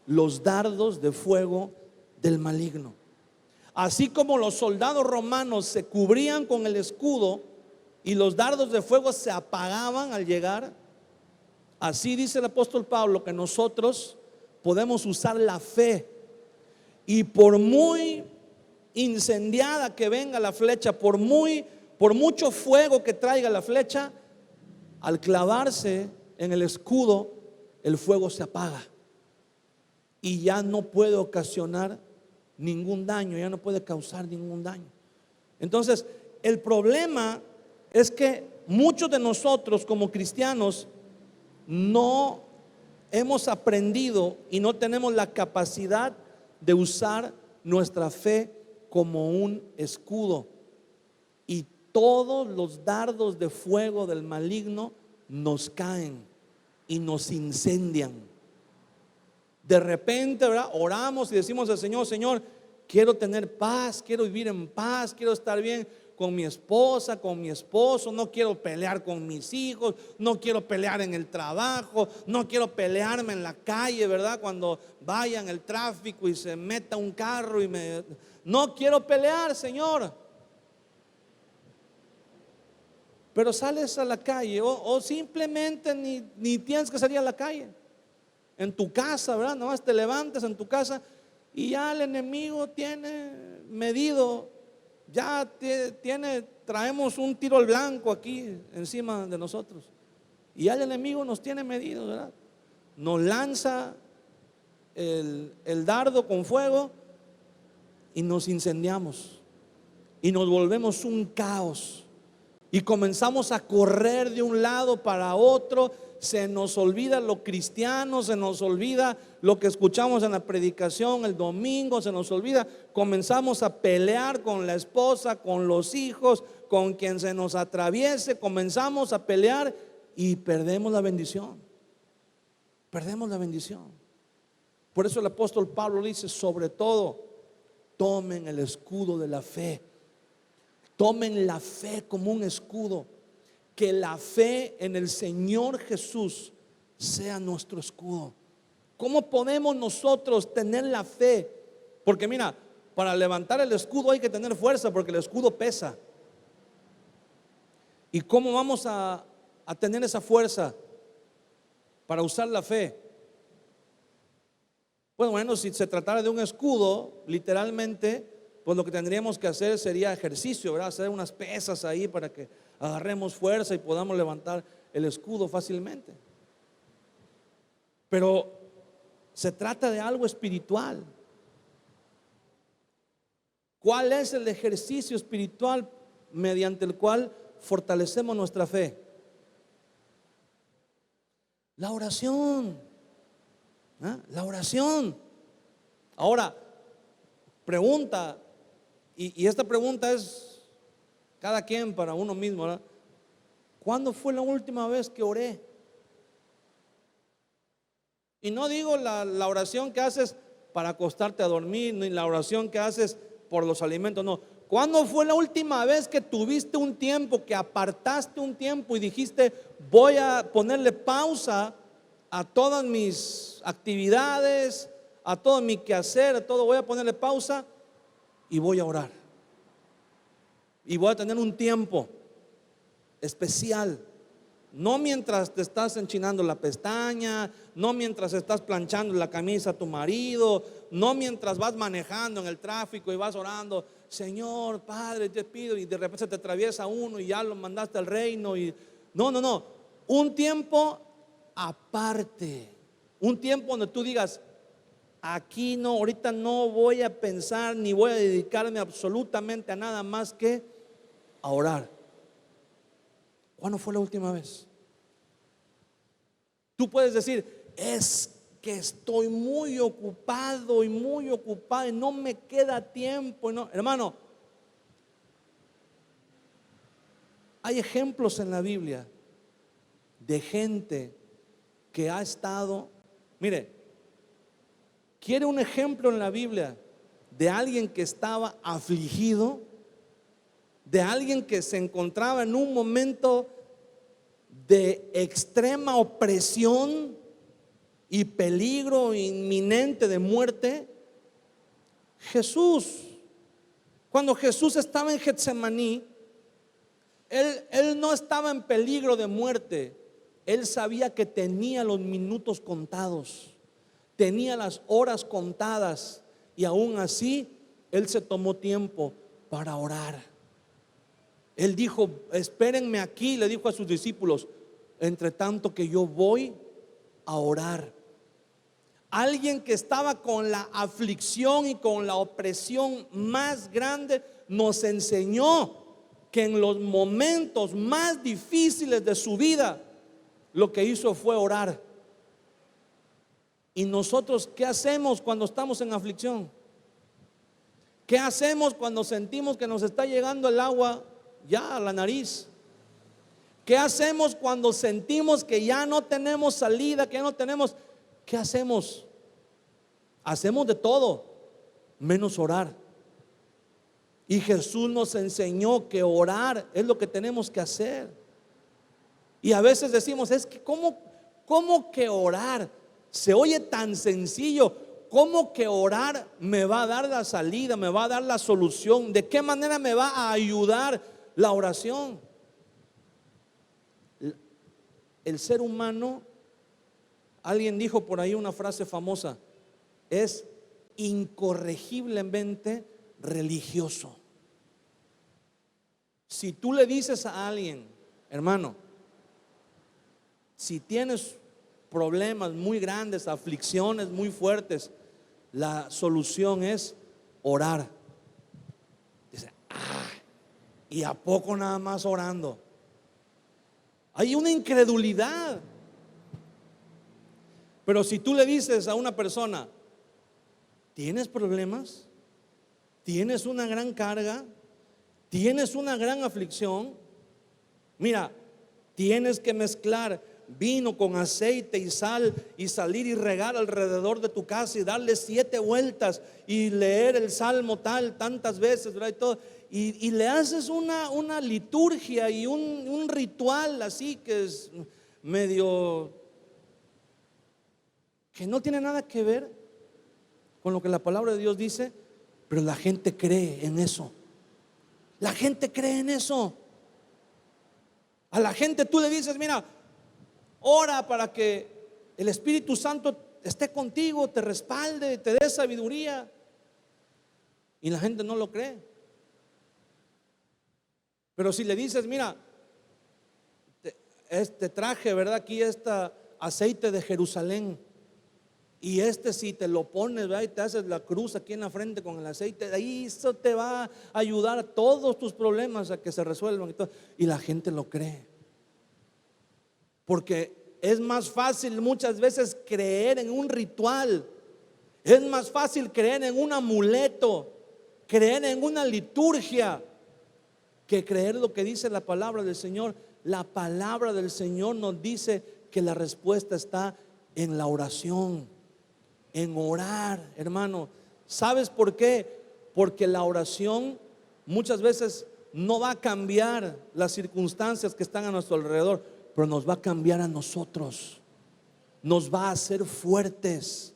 los dardos de fuego del maligno. Así como los soldados romanos se cubrían con el escudo y los dardos de fuego se apagaban al llegar, así dice el apóstol Pablo que nosotros podemos usar la fe, y por muy incendiada que venga la flecha, por mucho fuego que traiga la flecha, al clavarse en el escudo, el fuego se apaga y ya no puede ocasionar ningún daño, ya no puede causar ningún daño. Entonces, el problema es que muchos de nosotros como cristianos no hemos aprendido y no tenemos la capacidad de usar nuestra fe como un escudo. Y todos los dardos de fuego del maligno nos caen y nos incendian. De repente, ¿verdad?, oramos y decimos al Señor: Señor, quiero tener paz, quiero vivir en paz, quiero estar bien con mi esposa, con mi esposo, no quiero pelear con mis hijos, no quiero pelear en el trabajo, no quiero pelearme en la calle, ¿verdad?, cuando vaya en el tráfico y se meta un carro no quiero pelear, Señor. Pero sales a la calle o simplemente ni tienes que salir a la calle. En tu casa, ¿verdad?, nomás te levantas en tu casa y ya el enemigo tiene medido. Ya traemos un tiro al blanco aquí encima de nosotros. Y ya el enemigo nos tiene medidos, ¿verdad? Nos lanza el dardo con fuego y nos incendiamos. Y nos volvemos un caos. Y comenzamos a correr de un lado para otro. Se nos olvida lo cristiano, se nos olvida lo que escuchamos en la predicación el domingo, se nos olvida. Comenzamos a pelear con la esposa, con los hijos, con quien se nos atraviese. Comenzamos a pelear y perdemos la bendición. Perdemos la bendición. Por eso el apóstol Pablo dice: sobre todo, tomen el escudo de la fe. Tomen la fe como un escudo. Que la fe en el Señor Jesús sea nuestro escudo. ¿Cómo podemos nosotros tener la fe? Porque mira, para levantar el escudo hay que tener fuerza, porque el escudo pesa. ¿Y cómo vamos a tener esa fuerza para usar la fe? Pues bueno, si se tratara de un escudo, literalmente, pues lo que tendríamos que hacer sería ejercicio, ¿verdad? Hacer unas pesas ahí para que agarremos fuerza y podamos levantar el escudo fácilmente. Pero se trata de algo espiritual. ¿Cuál es el ejercicio espiritual mediante el cual fortalecemos nuestra fe? La oración. La oración. Ahora, pregunta, y esta pregunta es cada quien para uno mismo, ¿verdad? ¿Cuándo fue la última vez que oré? Y no digo la oración que haces para acostarte a dormir, ni la oración que haces por los alimentos, no. ¿Cuándo fue la última vez que tuviste un tiempo, que apartaste un tiempo y dijiste: voy a ponerle pausa a todas mis actividades, a todo mi quehacer, a todo, voy a ponerle pausa y voy a orar? Y voy a tener un tiempo especial. No mientras te estás enchinando la pestaña, no mientras estás planchando la camisa a tu marido, no mientras vas manejando en el tráfico y vas orando: Señor, Padre, te pido, y de repente se te atraviesa uno y ya lo mandaste al reino. No. Un tiempo aparte, un tiempo donde tú digas: aquí no, ahorita no voy a pensar ni voy a dedicarme absolutamente a nada más que a orar. ¿Cuándo fue la última vez? Tú puedes decir: es que estoy muy ocupado y no me queda tiempo. No, hermano, hay ejemplos en la Biblia de gente que ha estado, mire, ¿quiere un ejemplo en la Biblia de alguien que estaba afligido? De alguien que se encontraba en un momento de extrema opresión y peligro inminente de muerte. Jesús, cuando Jesús estaba en Getsemaní, él no estaba en peligro de muerte. Él sabía que tenía los minutos contados, tenía las horas contadas, y aún así él se tomó tiempo para orar. Él dijo: espérenme aquí, le dijo a sus discípulos, entre tanto que yo voy a orar. Alguien que estaba con la aflicción y con la opresión más grande nos enseñó que en los momentos más difíciles de su vida lo que hizo fue orar. ¿Y nosotros qué hacemos cuando estamos en aflicción? ¿Qué hacemos cuando sentimos que nos está llegando el agua ya a la nariz? ¿Qué hacemos cuando sentimos que ya no tenemos salida, que ya no tenemos? ¿Qué hacemos? Hacemos de todo menos orar. Y Jesús nos enseñó que orar es lo que tenemos que hacer. Y a veces decimos, es que ¿cómo que orar? Se oye tan sencillo. ¿Cómo que orar me va a dar la salida, me va a dar la solución? ¿De qué manera me va a ayudar la oración? El ser humano, alguien dijo por ahí una frase famosa, es incorregiblemente religioso. Si tú le dices a alguien, hermano, si tienes problemas muy grandes, aflicciones muy fuertes, la solución es orar. Dice, ¿y a poco nada más orando? Hay una incredulidad. Pero si tú le dices a una persona, ¿tienes problemas? ¿Tienes una gran carga? ¿Tienes una gran aflicción? Mira, tienes que mezclar vino con aceite y sal y salir y regar alrededor de tu casa y darle 7 vueltas y leer el salmo tantas veces, ¿verdad? Y todo. Y le haces una liturgia y un ritual así que es medio, que no tiene nada que ver con lo que la palabra de Dios dice, pero la gente cree en eso. La gente cree en eso. A la gente tú le dices, mira, ora para que el Espíritu Santo esté contigo, te respalde, te dé sabiduría. Y la gente no lo cree. Pero si le dices, mira, te traje, ¿verdad? Aquí aceite de Jerusalén. Y si te lo pones, ¿verdad? Y te haces la cruz aquí en la frente con el aceite, ahí eso te va a ayudar a todos tus problemas a que se resuelvan y todo. Y la gente lo cree. Porque es más fácil muchas veces creer en un ritual. Es más fácil creer en un amuleto, creer en una liturgia, que creer lo que dice la palabra del Señor. La palabra del Señor nos dice que la respuesta está en la oración, en orar, hermano. ¿Sabes por qué? Porque la oración muchas veces no va a cambiar las circunstancias que están a nuestro alrededor, pero nos va a cambiar a nosotros. Nos va a hacer fuertes,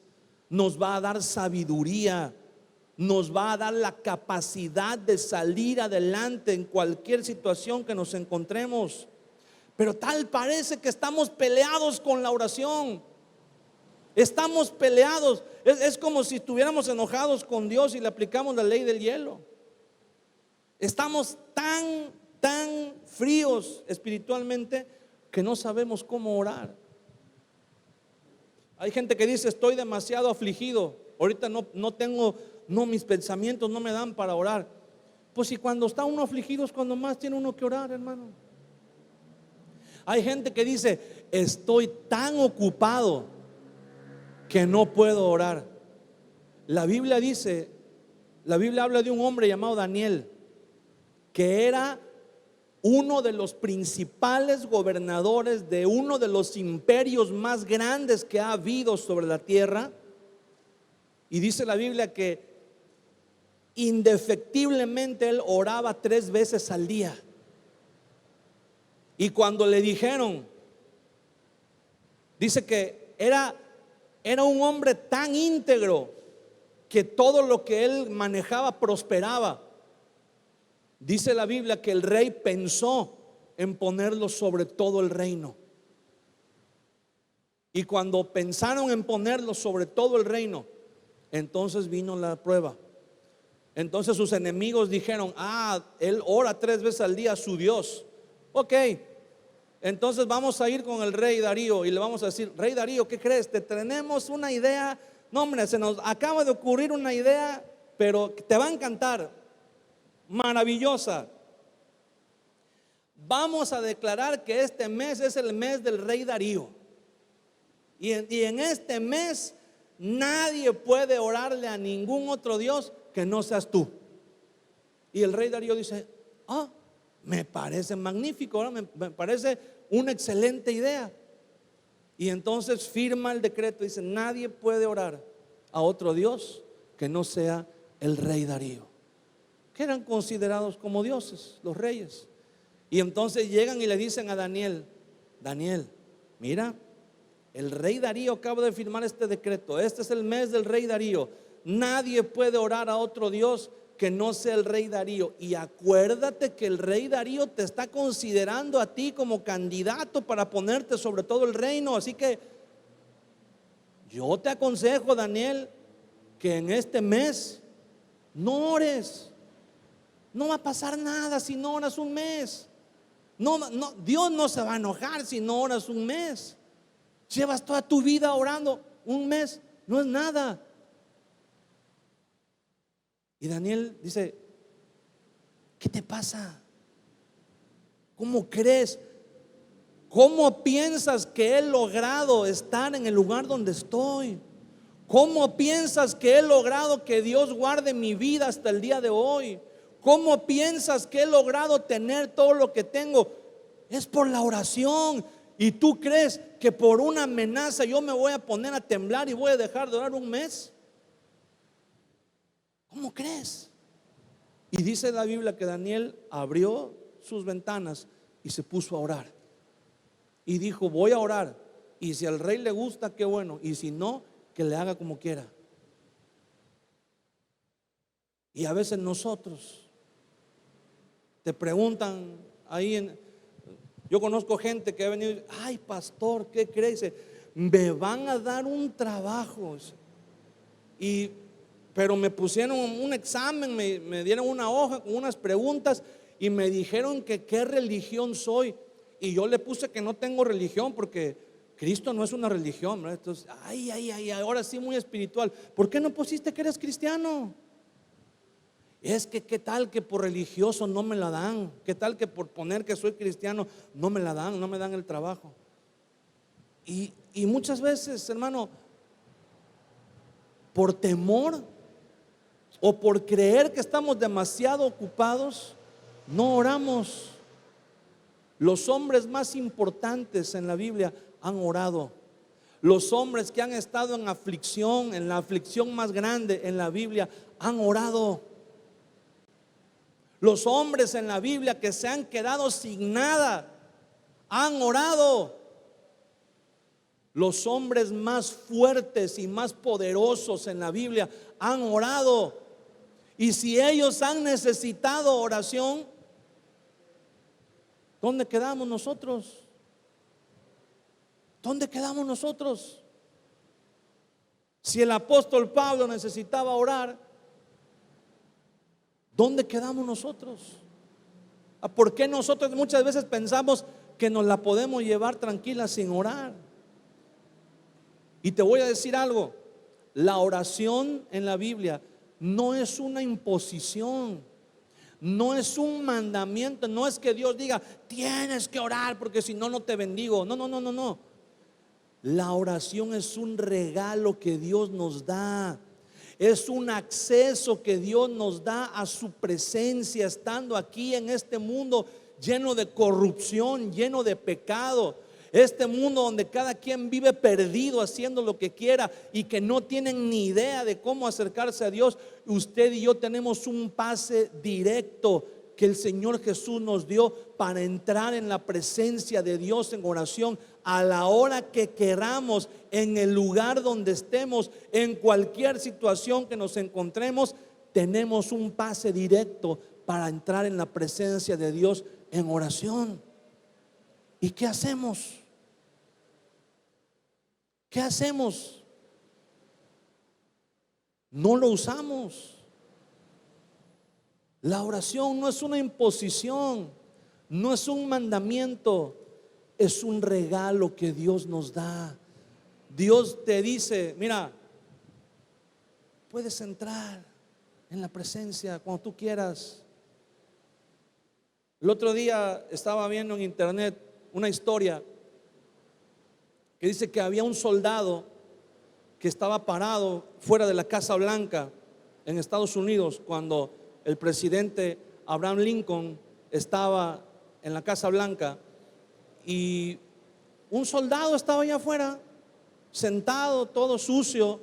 nos va a dar sabiduría, nos va a dar la capacidad de salir adelante en cualquier situación que nos encontremos. Pero tal parece que estamos peleados con la oración. Estamos peleados. Es como si estuviéramos enojados con Dios y le aplicamos la ley del hielo. Estamos tan fríos espiritualmente que no sabemos cómo orar. Hay gente que dice, estoy demasiado afligido, ahorita no, mis pensamientos no me dan para orar. Pues si cuando está uno afligido es cuando más tiene uno que orar, hermano. Hay gente que dice, estoy tan ocupado que no puedo orar. La Biblia habla de un hombre llamado Daniel, que era uno de los principales gobernadores de uno de los imperios más grandes que ha habido sobre la tierra. Y dice la Biblia que indefectiblemente él oraba 3 veces al día. Y cuando le dijeron, dice que era un hombre tan íntegro que todo lo que él manejaba prosperaba. Dice la Biblia que el rey pensó en ponerlo sobre todo el reino. Y cuando pensaron en ponerlo sobre todo el reino, entonces vino la prueba. Entonces sus enemigos dijeron, él ora 3 veces al día a su Dios. Ok, entonces vamos a ir con el rey Darío y le vamos a decir, rey Darío, ¿qué crees? Te tenemos una idea. No, hombre, se nos acaba de ocurrir una idea, pero te va a encantar, maravillosa. Vamos a declarar que este mes es el mes del rey Darío. Y en este mes nadie puede orarle a ningún otro Dios que no seas tú. Y el rey Darío dice: me parece magnífico, ¿verdad? Me parece una excelente idea. Y entonces firma el decreto, dice: nadie puede orar a otro Dios que no sea el rey Darío, que eran considerados como dioses, los reyes. Y entonces llegan y le dicen a Daniel: Daniel, mira, el rey Darío acaba de firmar este decreto, este es el mes del rey Darío, nadie puede orar a otro Dios que no sea el rey Darío. Y acuérdate que el rey Darío te está considerando a ti como candidato para ponerte sobre todo el reino. Así que yo te aconsejo, Daniel, que en este mes no ores. No va a pasar nada si no oras un mes. Dios no se va a enojar si no oras un mes. Llevas toda tu vida orando, un mes no es nada. Y Daniel dice: ¿qué te pasa? ¿Cómo crees? ¿Cómo piensas que he logrado estar en el lugar donde estoy? ¿Cómo piensas que he logrado que Dios guarde mi vida hasta el día de hoy? ¿Cómo piensas que he logrado tener todo lo que tengo? Es por la oración. ¿Y tú crees que por una amenaza yo me voy a poner a temblar y voy a dejar de orar un mes? ¿Cómo crees? Y dice la Biblia que Daniel abrió sus ventanas y se puso a orar. Y dijo: voy a orar, y si al rey le gusta, qué bueno, y si no, que le haga como quiera. Y a veces nosotros te preguntan ahí yo conozco gente que ha venido: ay, pastor, ¿qué crees? Me van a dar un trabajo, pero me pusieron un examen, me dieron una hoja con unas preguntas y me dijeron que qué religión soy. Y yo le puse que no tengo religión porque Cristo no es una religión, ¿verdad? Entonces, ahora sí muy espiritual. ¿Por qué no pusiste que eres cristiano? Es que qué tal que por religioso no me la dan, qué tal que por poner que soy cristiano no me la dan, no me dan el trabajo. Y muchas veces, hermano, por temor o por creer que estamos demasiado ocupados, no oramos. Los hombres más importantes en la Biblia han orado. Los hombres que han estado en aflicción, en la aflicción más grande en la Biblia, han orado. Los hombres en la Biblia que se han quedado sin nada, han orado. Los hombres más fuertes y más poderosos en la Biblia han orado. Y si ellos han necesitado oración, ¿dónde quedamos nosotros? ¿Dónde quedamos nosotros? Si el apóstol Pablo necesitaba orar, ¿dónde quedamos nosotros? ¿Por qué nosotros muchas veces pensamos que nos la podemos llevar tranquila sin orar? Y te voy a decir algo: la oración en la Biblia no es una imposición, no es un mandamiento, no es que Dios diga tienes que orar porque si no, no te bendigo. No. La oración es un regalo que Dios nos da. Es un acceso que Dios nos da a su presencia estando aquí en este mundo lleno de corrupción, lleno de pecado. Este mundo donde cada quien vive perdido haciendo lo que quiera y que no tienen ni idea de cómo acercarse a Dios. Usted y yo tenemos un pase directo que el Señor Jesús nos dio para entrar en la presencia de Dios en oración a la hora que queramos, en el lugar donde estemos, en cualquier situación que nos encontremos. Tenemos un pase directo para entrar en la presencia de Dios en oración. ¿Y qué hacemos? ¿Qué hacemos? No lo usamos. La oración no es una imposición, no es un mandamiento, es un regalo que Dios nos da. Dios te dice: mira, puedes entrar en la presencia cuando tú quieras. El otro día estaba viendo en internet una historia que dice que había un soldado que estaba parado fuera de la Casa Blanca en Estados Unidos cuando el presidente Abraham Lincoln estaba en la Casa Blanca, y un soldado estaba allá afuera sentado todo sucio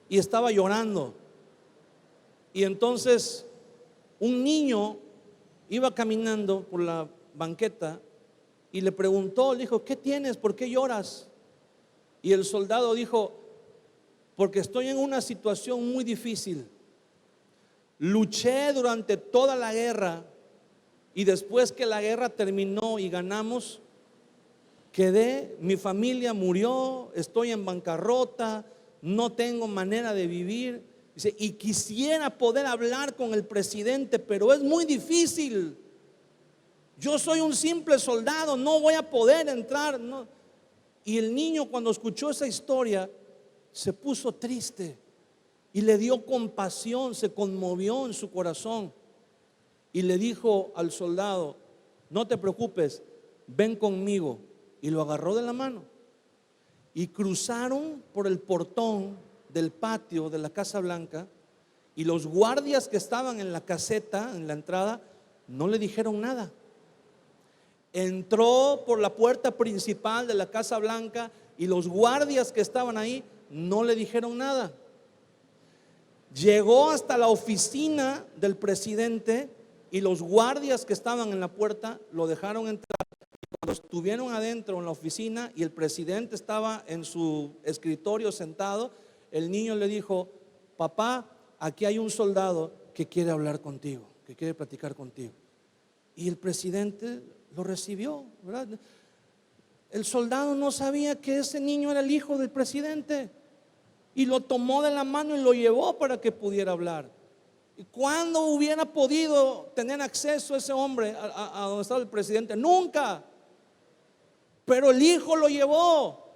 y estaba llorando. Y entonces un niño iba caminando por la banqueta y le preguntó, le dijo: ¿qué tienes? ¿Por qué lloras? Y el soldado dijo: porque estoy en una situación muy difícil. Luché durante toda la guerra y después que la guerra terminó y ganamos, mi familia murió, estoy en bancarrota, no tengo manera de vivir. Dice, y quisiera poder hablar con el presidente, pero es muy difícil. Yo soy un simple soldado, no voy a poder entrar, no. Y el niño, cuando escuchó esa historia, se puso triste y le dio compasión, se conmovió en su corazón y le dijo al soldado: no te preocupes, ven conmigo. Y lo agarró de la mano y cruzaron por el portón del patio de la Casa Blanca, y los guardias que estaban en la caseta, en la entrada, no le dijeron nada. Entró por la puerta principal de la Casa Blanca y los guardias que estaban ahí no le dijeron nada. Llegó hasta la oficina del presidente y los guardias que estaban en la puerta lo dejaron entrar. Cuando estuvieron adentro en la oficina y el presidente estaba en su escritorio sentado, el niño le dijo: papá, aquí hay un soldado que quiere hablar contigo, que quiere platicar contigo. Y el presidente lo recibió, ¿verdad? El soldado no sabía que ese niño era el hijo del presidente y lo tomó de la mano y lo llevó para que pudiera hablar. ¿Y cuándo hubiera podido tener acceso ese hombre a donde estaba el presidente? Nunca. Pero el hijo lo llevó.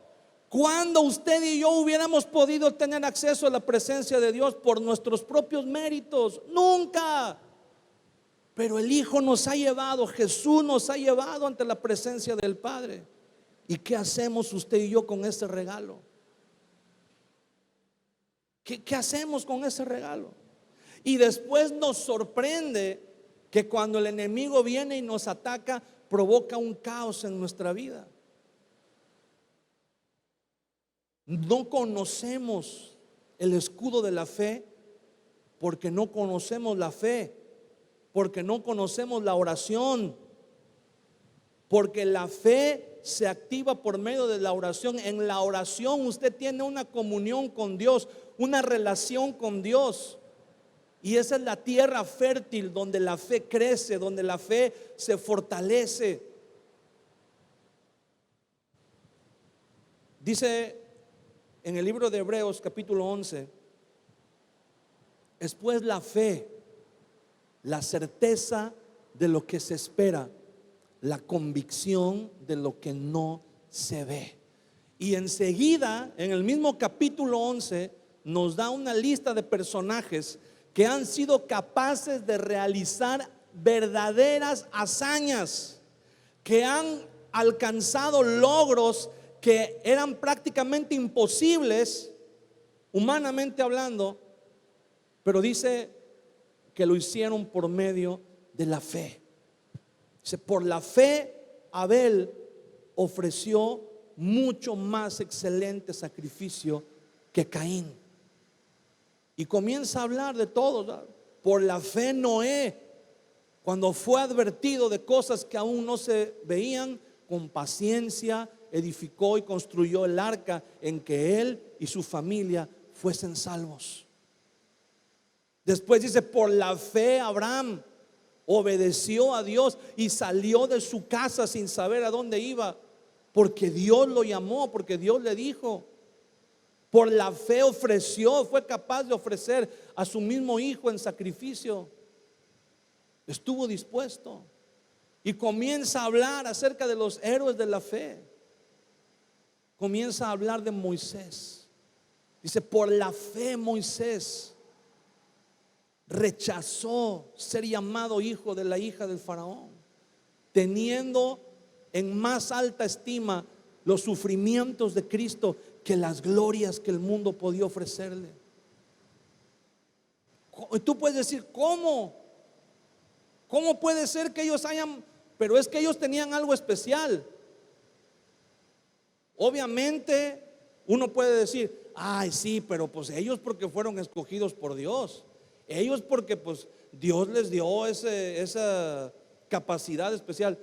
¿Cuándo usted y yo hubiéramos podido tener acceso a la presencia de Dios por nuestros propios méritos? Nunca. Pero el Hijo nos ha llevado, Jesús nos ha llevado ante la presencia del Padre. ¿Y qué hacemos usted y yo con ese regalo? ¿Qué hacemos con ese regalo? Y después nos sorprende que cuando el enemigo viene y nos ataca, provoca un caos en nuestra vida. No conocemos el escudo de la fe porque no conocemos la fe, porque no conocemos la oración, porque la fe se activa por medio de la oración. En la oración usted tiene una comunión con Dios, una relación con Dios, y esa es la tierra fértil donde la fe crece, donde la fe se fortalece. Dice en el libro de Hebreos capítulo 11: después la fe, la certeza de lo que se espera, la convicción de lo que no se ve. Y enseguida, en el mismo capítulo 11, nos da una lista de personajes que han sido capaces de realizar verdaderas hazañas, que han alcanzado logros que eran prácticamente imposibles, humanamente hablando, pero dice que lo hicieron por medio de la fe. Dice, por la fe Abel ofreció mucho más excelente sacrificio que Caín. Y comienza a hablar de todo, ¿verdad? Por la fe Noé, cuando fue advertido de cosas que aún no se veían, con paciencia edificó y construyó el arca en que él y su familia fuesen salvos. Después dice, por la fe Abraham obedeció a Dios y salió de su casa sin saber a dónde iba, porque Dios lo llamó, porque Dios le dijo. Por la fe ofreció, fue capaz de ofrecer a su mismo hijo en sacrificio. Estuvo dispuesto. Y comienza a hablar acerca de los héroes de la fe. Comienza a hablar de Moisés. Dice, por la fe Moisés rechazó ser llamado hijo de la hija del faraón, teniendo en más alta estima los sufrimientos de Cristo que las glorias que el mundo podía ofrecerle. Y tú puedes decir, ¿cómo? ¿Cómo puede ser que ellos hayan? Pero es que ellos tenían algo especial. Obviamente uno puede decir, ay sí, pero pues ellos porque fueron escogidos por Dios. Ellos porque pues Dios les dio esa capacidad especial.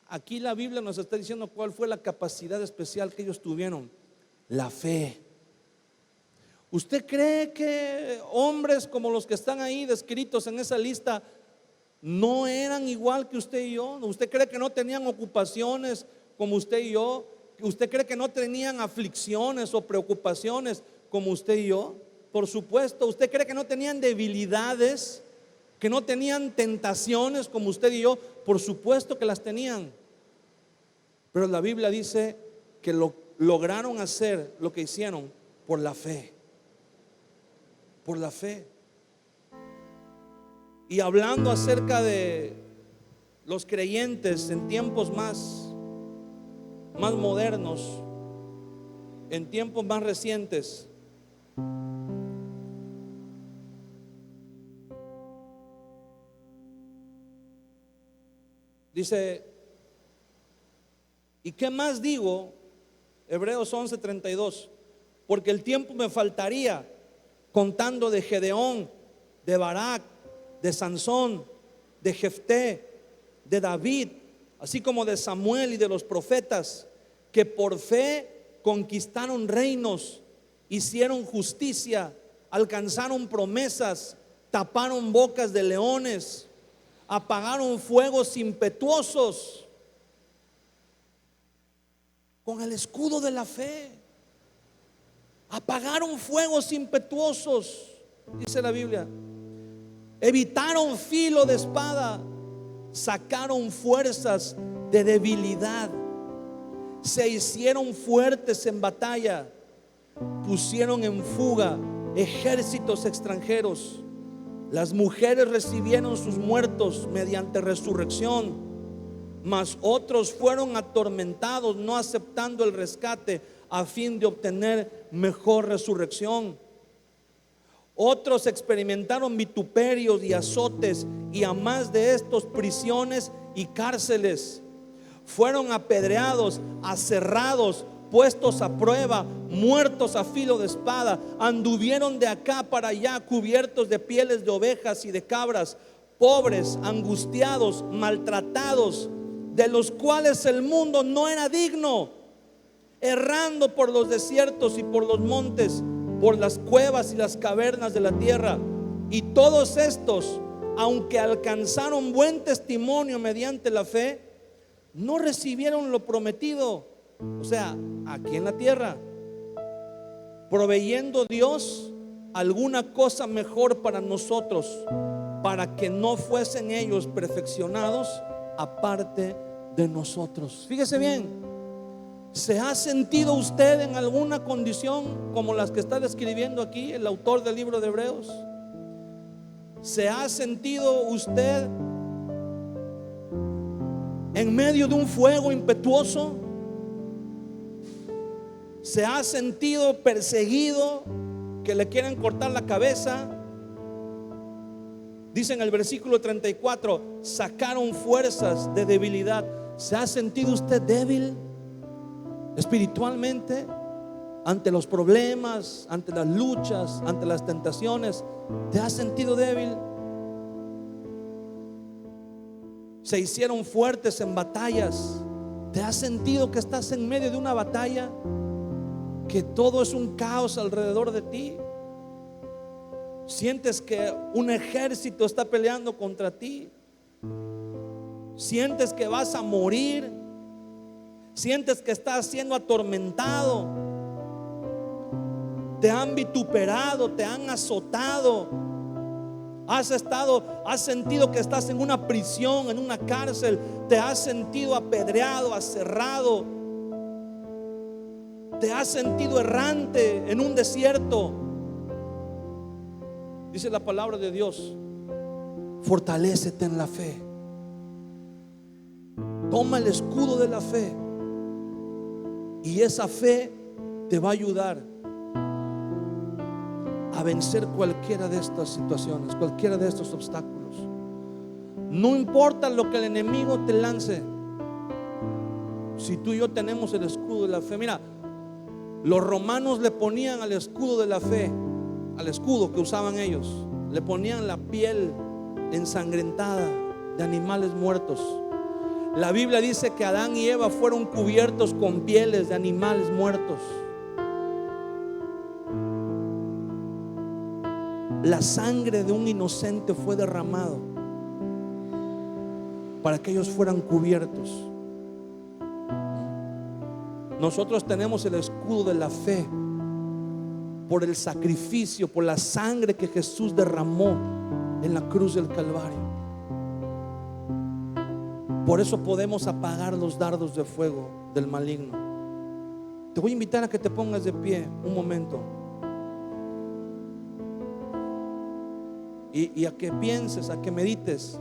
Aquí la Biblia nos está diciendo cuál fue la capacidad especial que ellos tuvieron: la fe. ¿Usted cree que hombres como los que están ahí descritos en esa lista no eran igual que usted y yo? ¿Usted cree que no tenían ocupaciones como usted y yo? ¿Usted cree que no tenían aflicciones o preocupaciones como usted y yo? Por supuesto. ¿Usted cree que no tenían debilidades, que no tenían tentaciones como usted y yo? Por supuesto que las tenían. Pero la Biblia dice que lograron hacer lo que hicieron por la fe. Por la fe. Y hablando acerca de los creyentes en tiempos más modernos, en tiempos más recientes, dice, ¿y qué más digo? Hebreos 11:32, porque el tiempo me faltaría contando de Gedeón, de Barak, de Sansón, de Jefté, de David, así como de Samuel y de los profetas, que por fe conquistaron reinos, hicieron justicia, alcanzaron promesas, taparon bocas de leones, apagaron fuegos impetuosos con el escudo de la fe. Apagaron fuegos impetuosos, dice la Biblia. Evitaron filo de espada, sacaron fuerzas de debilidad, se hicieron fuertes en batalla, pusieron en fuga ejércitos extranjeros. Las mujeres recibieron sus muertos mediante resurrección, mas otros fueron atormentados, no aceptando el rescate a fin de obtener mejor resurrección. Otros experimentaron vituperios y azotes, y a más de estos prisiones y cárceles. Fueron apedreados, aserrados, puestos a prueba, muertos a filo de espada. Anduvieron de acá para allá cubiertos de pieles de ovejas y de cabras, pobres, angustiados, maltratados, de los cuales el mundo no era digno, errando por los desiertos y por los montes, por las cuevas y las cavernas de la tierra. Y todos estos, aunque alcanzaron buen testimonio mediante la fe, no recibieron lo prometido, o sea, aquí en la tierra, proveyendo Dios alguna cosa mejor para nosotros, para que no fuesen ellos perfeccionados aparte de nosotros. Fíjese bien, ¿se ha sentido usted en alguna condición como las que está describiendo aquí el autor del libro de Hebreos? ¿Se ha sentido usted en medio de un fuego impetuoso? ¿Se ha sentido perseguido, que le quieren cortar la cabeza? Dice en el versículo 34, sacaron fuerzas de debilidad. ¿Se ha sentido usted débil espiritualmente ante los problemas, ante las luchas, ante las tentaciones? ¿Te has sentido débil? Se hicieron fuertes en batallas. ¿Te has sentido que estás en medio de una batalla, que todo es un caos alrededor de ti? Sientes que un ejército está peleando contra ti. Sientes que vas a morir. Sientes que estás siendo atormentado. Te han vituperado, te han azotado. Has sentido que estás en una prisión, en una cárcel. Te has sentido apedreado, aserrado. Te has sentido errante en un desierto. Dice la palabra de Dios: fortalécete en la fe. Toma el escudo de la fe. Y esa fe te va a ayudar a vencer cualquiera de estas situaciones, cualquiera de estos obstáculos. No importa lo que el enemigo te lance, si tú y yo tenemos el escudo de la fe. Mira, los romanos le ponían al escudo de la fe, al escudo que usaban ellos, le ponían la piel ensangrentada de animales muertos. La Biblia dice que Adán y Eva fueron cubiertos con pieles de animales muertos. La sangre de un inocente fue derramado para que ellos fueran cubiertos. Nosotros tenemos el escudo de la fe por el sacrificio, por la sangre que Jesús derramó en la cruz del Calvario. Por eso podemos apagar los dardos de fuego del maligno. Te voy a invitar a que te pongas de pie un momento y a que pienses, a que medites.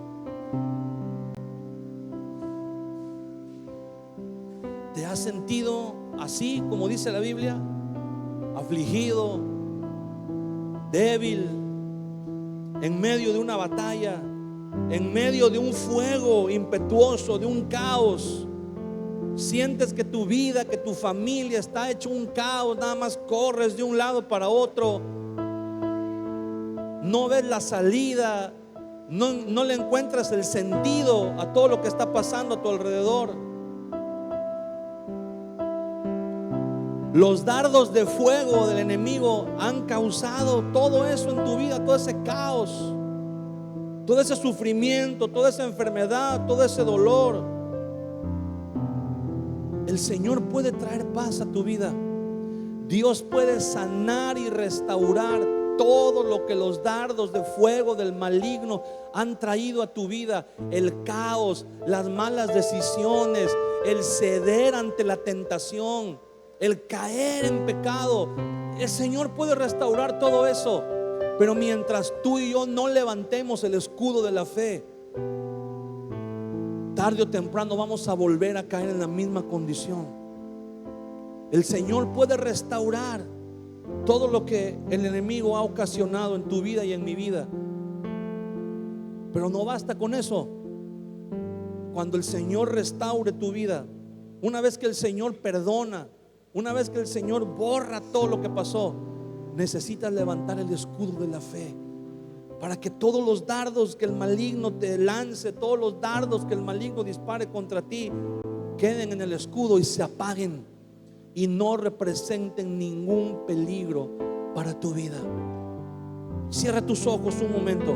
¿Te has sentido así como dice la Biblia? Afligido, débil, en medio de una batalla, en medio de un fuego impetuoso, de un caos. Sientes que tu vida, que tu familia está hecho un caos, nada más corres de un lado para otro. No ves la salida, no le encuentras el sentido a todo lo que está pasando a tu alrededor. Los dardos de fuego del enemigo han causado todo eso en tu vida, todo ese caos, todo ese sufrimiento, toda esa enfermedad, todo ese dolor. El Señor puede traer paz a tu vida. Dios puede sanar y restaurar todo lo que los dardos de fuego del maligno han traído a tu vida. El caos, las malas decisiones, el ceder ante la tentación, el caer en pecado. El Señor puede restaurar todo eso. Pero mientras tú y yo no levantemos el escudo de la fe, tarde o temprano vamos a volver a caer en la misma condición. El Señor puede restaurar todo lo que el enemigo ha ocasionado en tu vida y en mi vida. Pero no basta con eso. Cuando el Señor restaure tu vida, una vez que el Señor perdona, una vez que el Señor borra todo lo que pasó, necesitas levantar el escudo de la fe para que todos los dardos que el maligno te lance, todos los dardos que el maligno dispare contra ti, queden en el escudo y se apaguen y no representen ningún peligro para tu vida. Cierra tus ojos un momento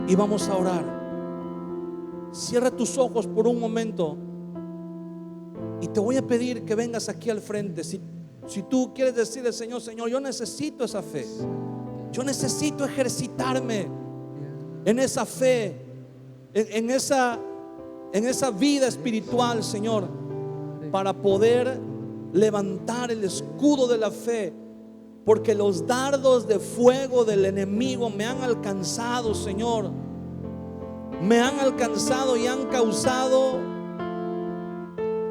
y vamos a orar. Cierra tus ojos por un momento y te voy a pedir que vengas aquí al frente. Si tú quieres decirle: Señor, yo necesito esa fe, yo necesito ejercitarme en esa fe, en esa vida espiritual, Señor, para poder levantar el escudo de la fe, porque los dardos de fuego del enemigo me han alcanzado, Señor, me han alcanzado y han causado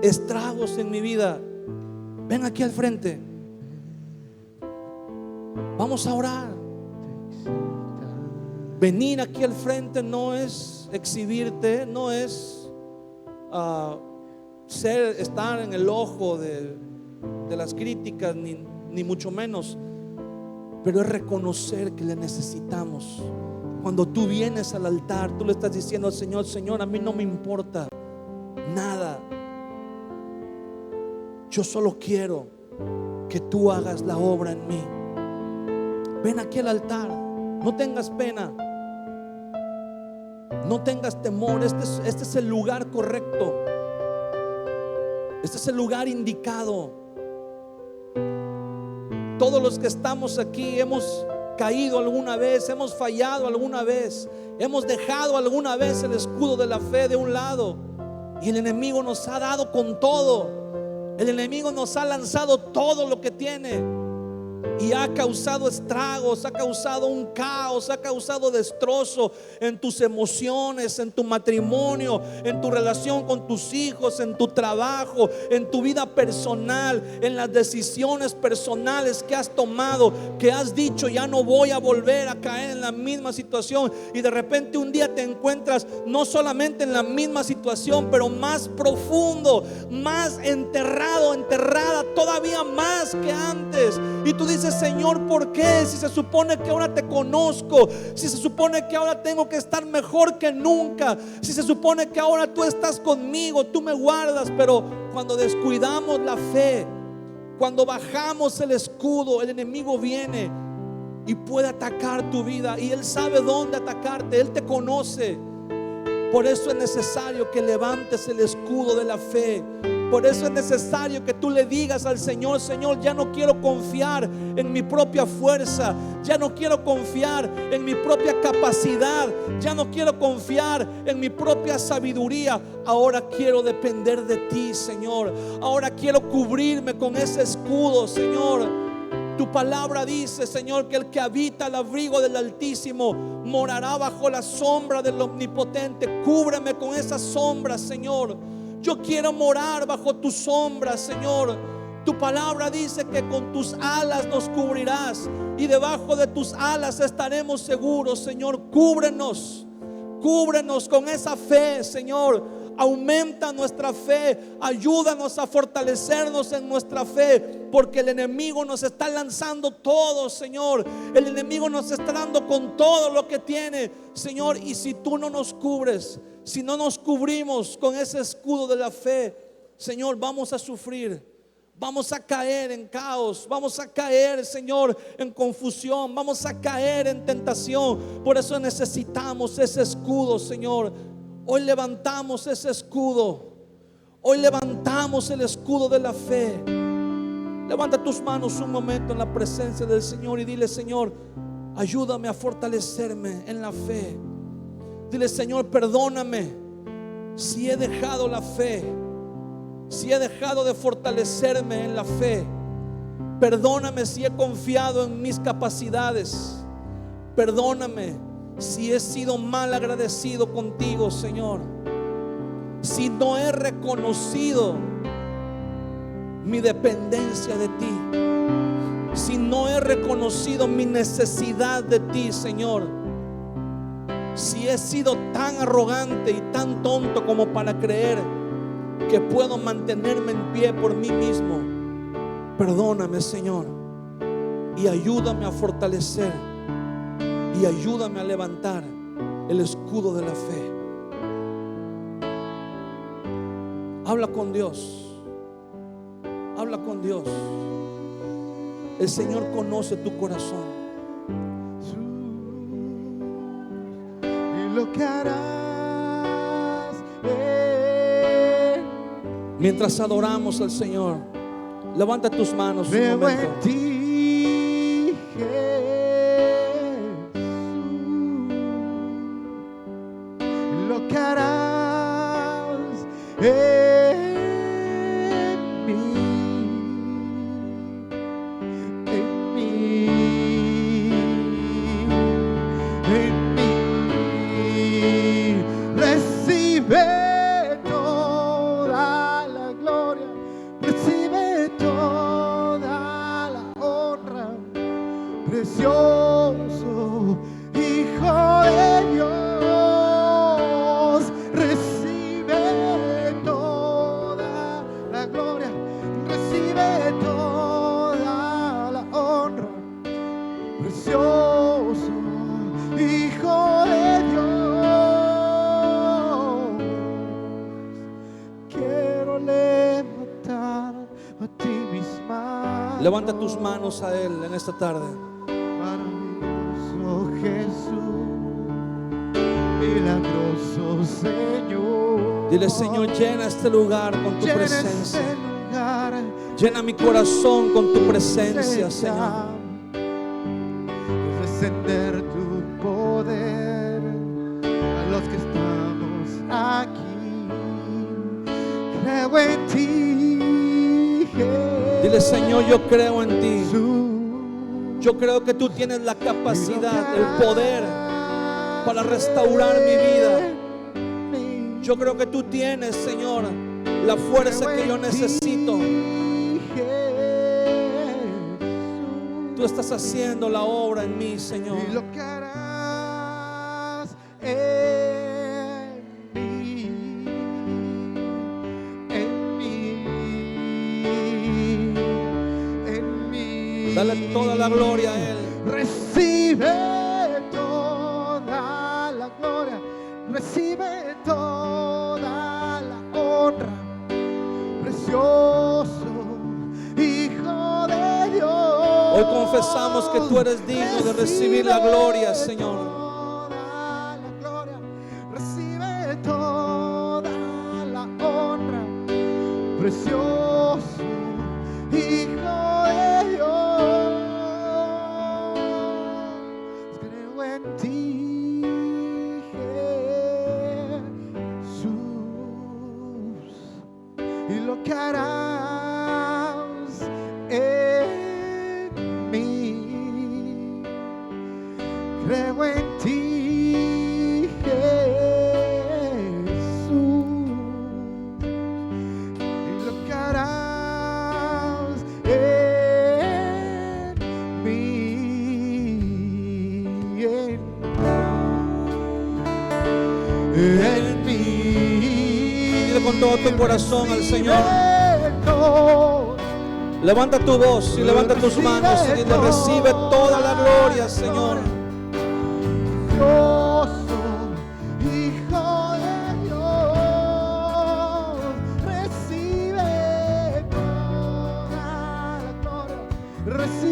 estragos en mi vida. Ven aquí al frente, vamos a orar. Venir aquí al frente no es exhibirte, no es estar en el ojo de las críticas, ni mucho menos, pero es reconocer que le necesitamos. Cuando tú vienes al altar, tú le estás diciendo al Señor: Señor, a mí no me importa nada, yo solo quiero que tú hagas la obra en mí. Ven aquí al altar, no tengas pena, no tengas temor. Este es el lugar correcto, este es el lugar indicado. Todos los que estamos aquí hemos caído alguna vez, hemos fallado alguna vez, hemos dejado alguna vez el escudo de la fe de un lado, y el enemigo nos ha dado con todo. El enemigo nos ha lanzado todo lo que tiene. y ha causado estragos, ha causado un caos, ha causado destrozo en tus emociones, en tu matrimonio, en tu relación con tus hijos, en tu trabajo, en tu vida personal, en las decisiones personales que has tomado, que has dicho ya no voy a volver a caer en la misma situación, y de repente un día te encuentras no solamente en la misma situación, pero más profundo, más enterrado, enterrada todavía más que antes, y tú dices: Señor, ¿por qué? Si se supone que ahora te conozco, si se supone que ahora tengo que estar mejor que nunca, si se supone que ahora tú estás conmigo, tú me guardas. Pero cuando descuidamos la fe, cuando bajamos el escudo, el enemigo viene y puede atacar tu vida, y él sabe dónde atacarte, él te conoce. Por eso es necesario que levantes el escudo de la fe. Por eso es necesario que tú le digas al Señor: Señor, ya no quiero confiar en mi propia fuerza, ya no quiero confiar en mi propia capacidad, ya no quiero confiar en mi propia sabiduría. Ahora quiero depender de ti, Señor. Ahora quiero cubrirme con ese escudo, Señor. Tu palabra dice, Señor, que el que habita al abrigo del Altísimo morará bajo la sombra del Omnipotente. Cúbreme con esa sombra, Señor. Yo quiero morar bajo tu sombra, Señor. Tu palabra dice que con tus alas nos cubrirás, y debajo de tus alas estaremos seguros, Señor. Cúbrenos, cúbrenos con esa fe, Señor. Aumenta nuestra fe, ayúdanos a fortalecernos en nuestra fe, porque el enemigo nos está lanzando todo, Señor. El enemigo nos está dando con todo lo que tiene, Señor. Y si tú no nos cubres, si no nos cubrimos con ese escudo de la fe, Señor, vamos a sufrir. Vamos a caer en caos, vamos a caer, Señor, en confusión, vamos a caer en tentación. Por eso necesitamos ese escudo, Señor. Hoy levantamos ese escudo. Hoy levantamos el escudo de la fe. Levanta tus manos un momento en la presencia del Señor y dile: Señor, ayúdame a fortalecerme en la fe. Dile: Señor, perdóname si he dejado la fe, si he dejado de fortalecerme en la fe. Perdóname si he confiado en mis capacidades. Perdóname si he sido mal agradecido contigo, Señor. Si no he reconocido mi dependencia de ti, si no he reconocido mi necesidad de ti, Señor. Si he sido tan arrogante y tan tonto como para creer que puedo mantenerme en pie por mí mismo, perdóname, Señor, y ayúdame a fortalecer, y ayúdame a levantar el escudo de la fe. Habla con Dios, habla con Dios. El Señor conoce tu corazón. Y lo que harás, Mientras adoramos al Señor, levanta tus manos un creo momento. en ti, Jesús. Lo que harás en mí, en mí, en mí. Recibe toda la gloria, recibe toda la honra, precioso Hijo de Dios. Recibe toda la gloria, recibe toda la honra, precioso Hijo de Dios. Quiero levantar a ti mis manos. Levanta tus manos a Él en esta tarde. Maravilloso Jesús, milagroso Señor. Dile: Señor, llena este lugar con tu Llena presencia. este lugar, Llena mi corazón con tu presencia, Señor. descender tu poder a los que estamos aquí. Creo en ti, Dile: Señor, yo creo en ti. Jesús. Yo creo que tú tienes la capacidad, el poder para restaurar mi vida. Yo creo que tú tienes, Señor, la fuerza que yo necesito. Tú estás haciendo la obra en mí, Señor. Y lo que harás en mí, en mí, en mí. Dale toda la gloria a Él. Recibe toda la gloria, recibe toda la honra, precioso Hijo de Dios. Hoy confesamos que tú eres digno de recibir la gloria, Señor. Toda la gloria, recibe toda la honra, precioso Hijo de Dios. Creo en ti, Jesús, y lo que harás en mí. Creo en ti, Jesús, y lo que harás en mí, en mí. Dile con todo tu corazón al Señor. Levanta tu voz y levanta tus manos y dile: recibe toda la gloria, Señor. Hijo de Dios, recibe toda la gloria, recibe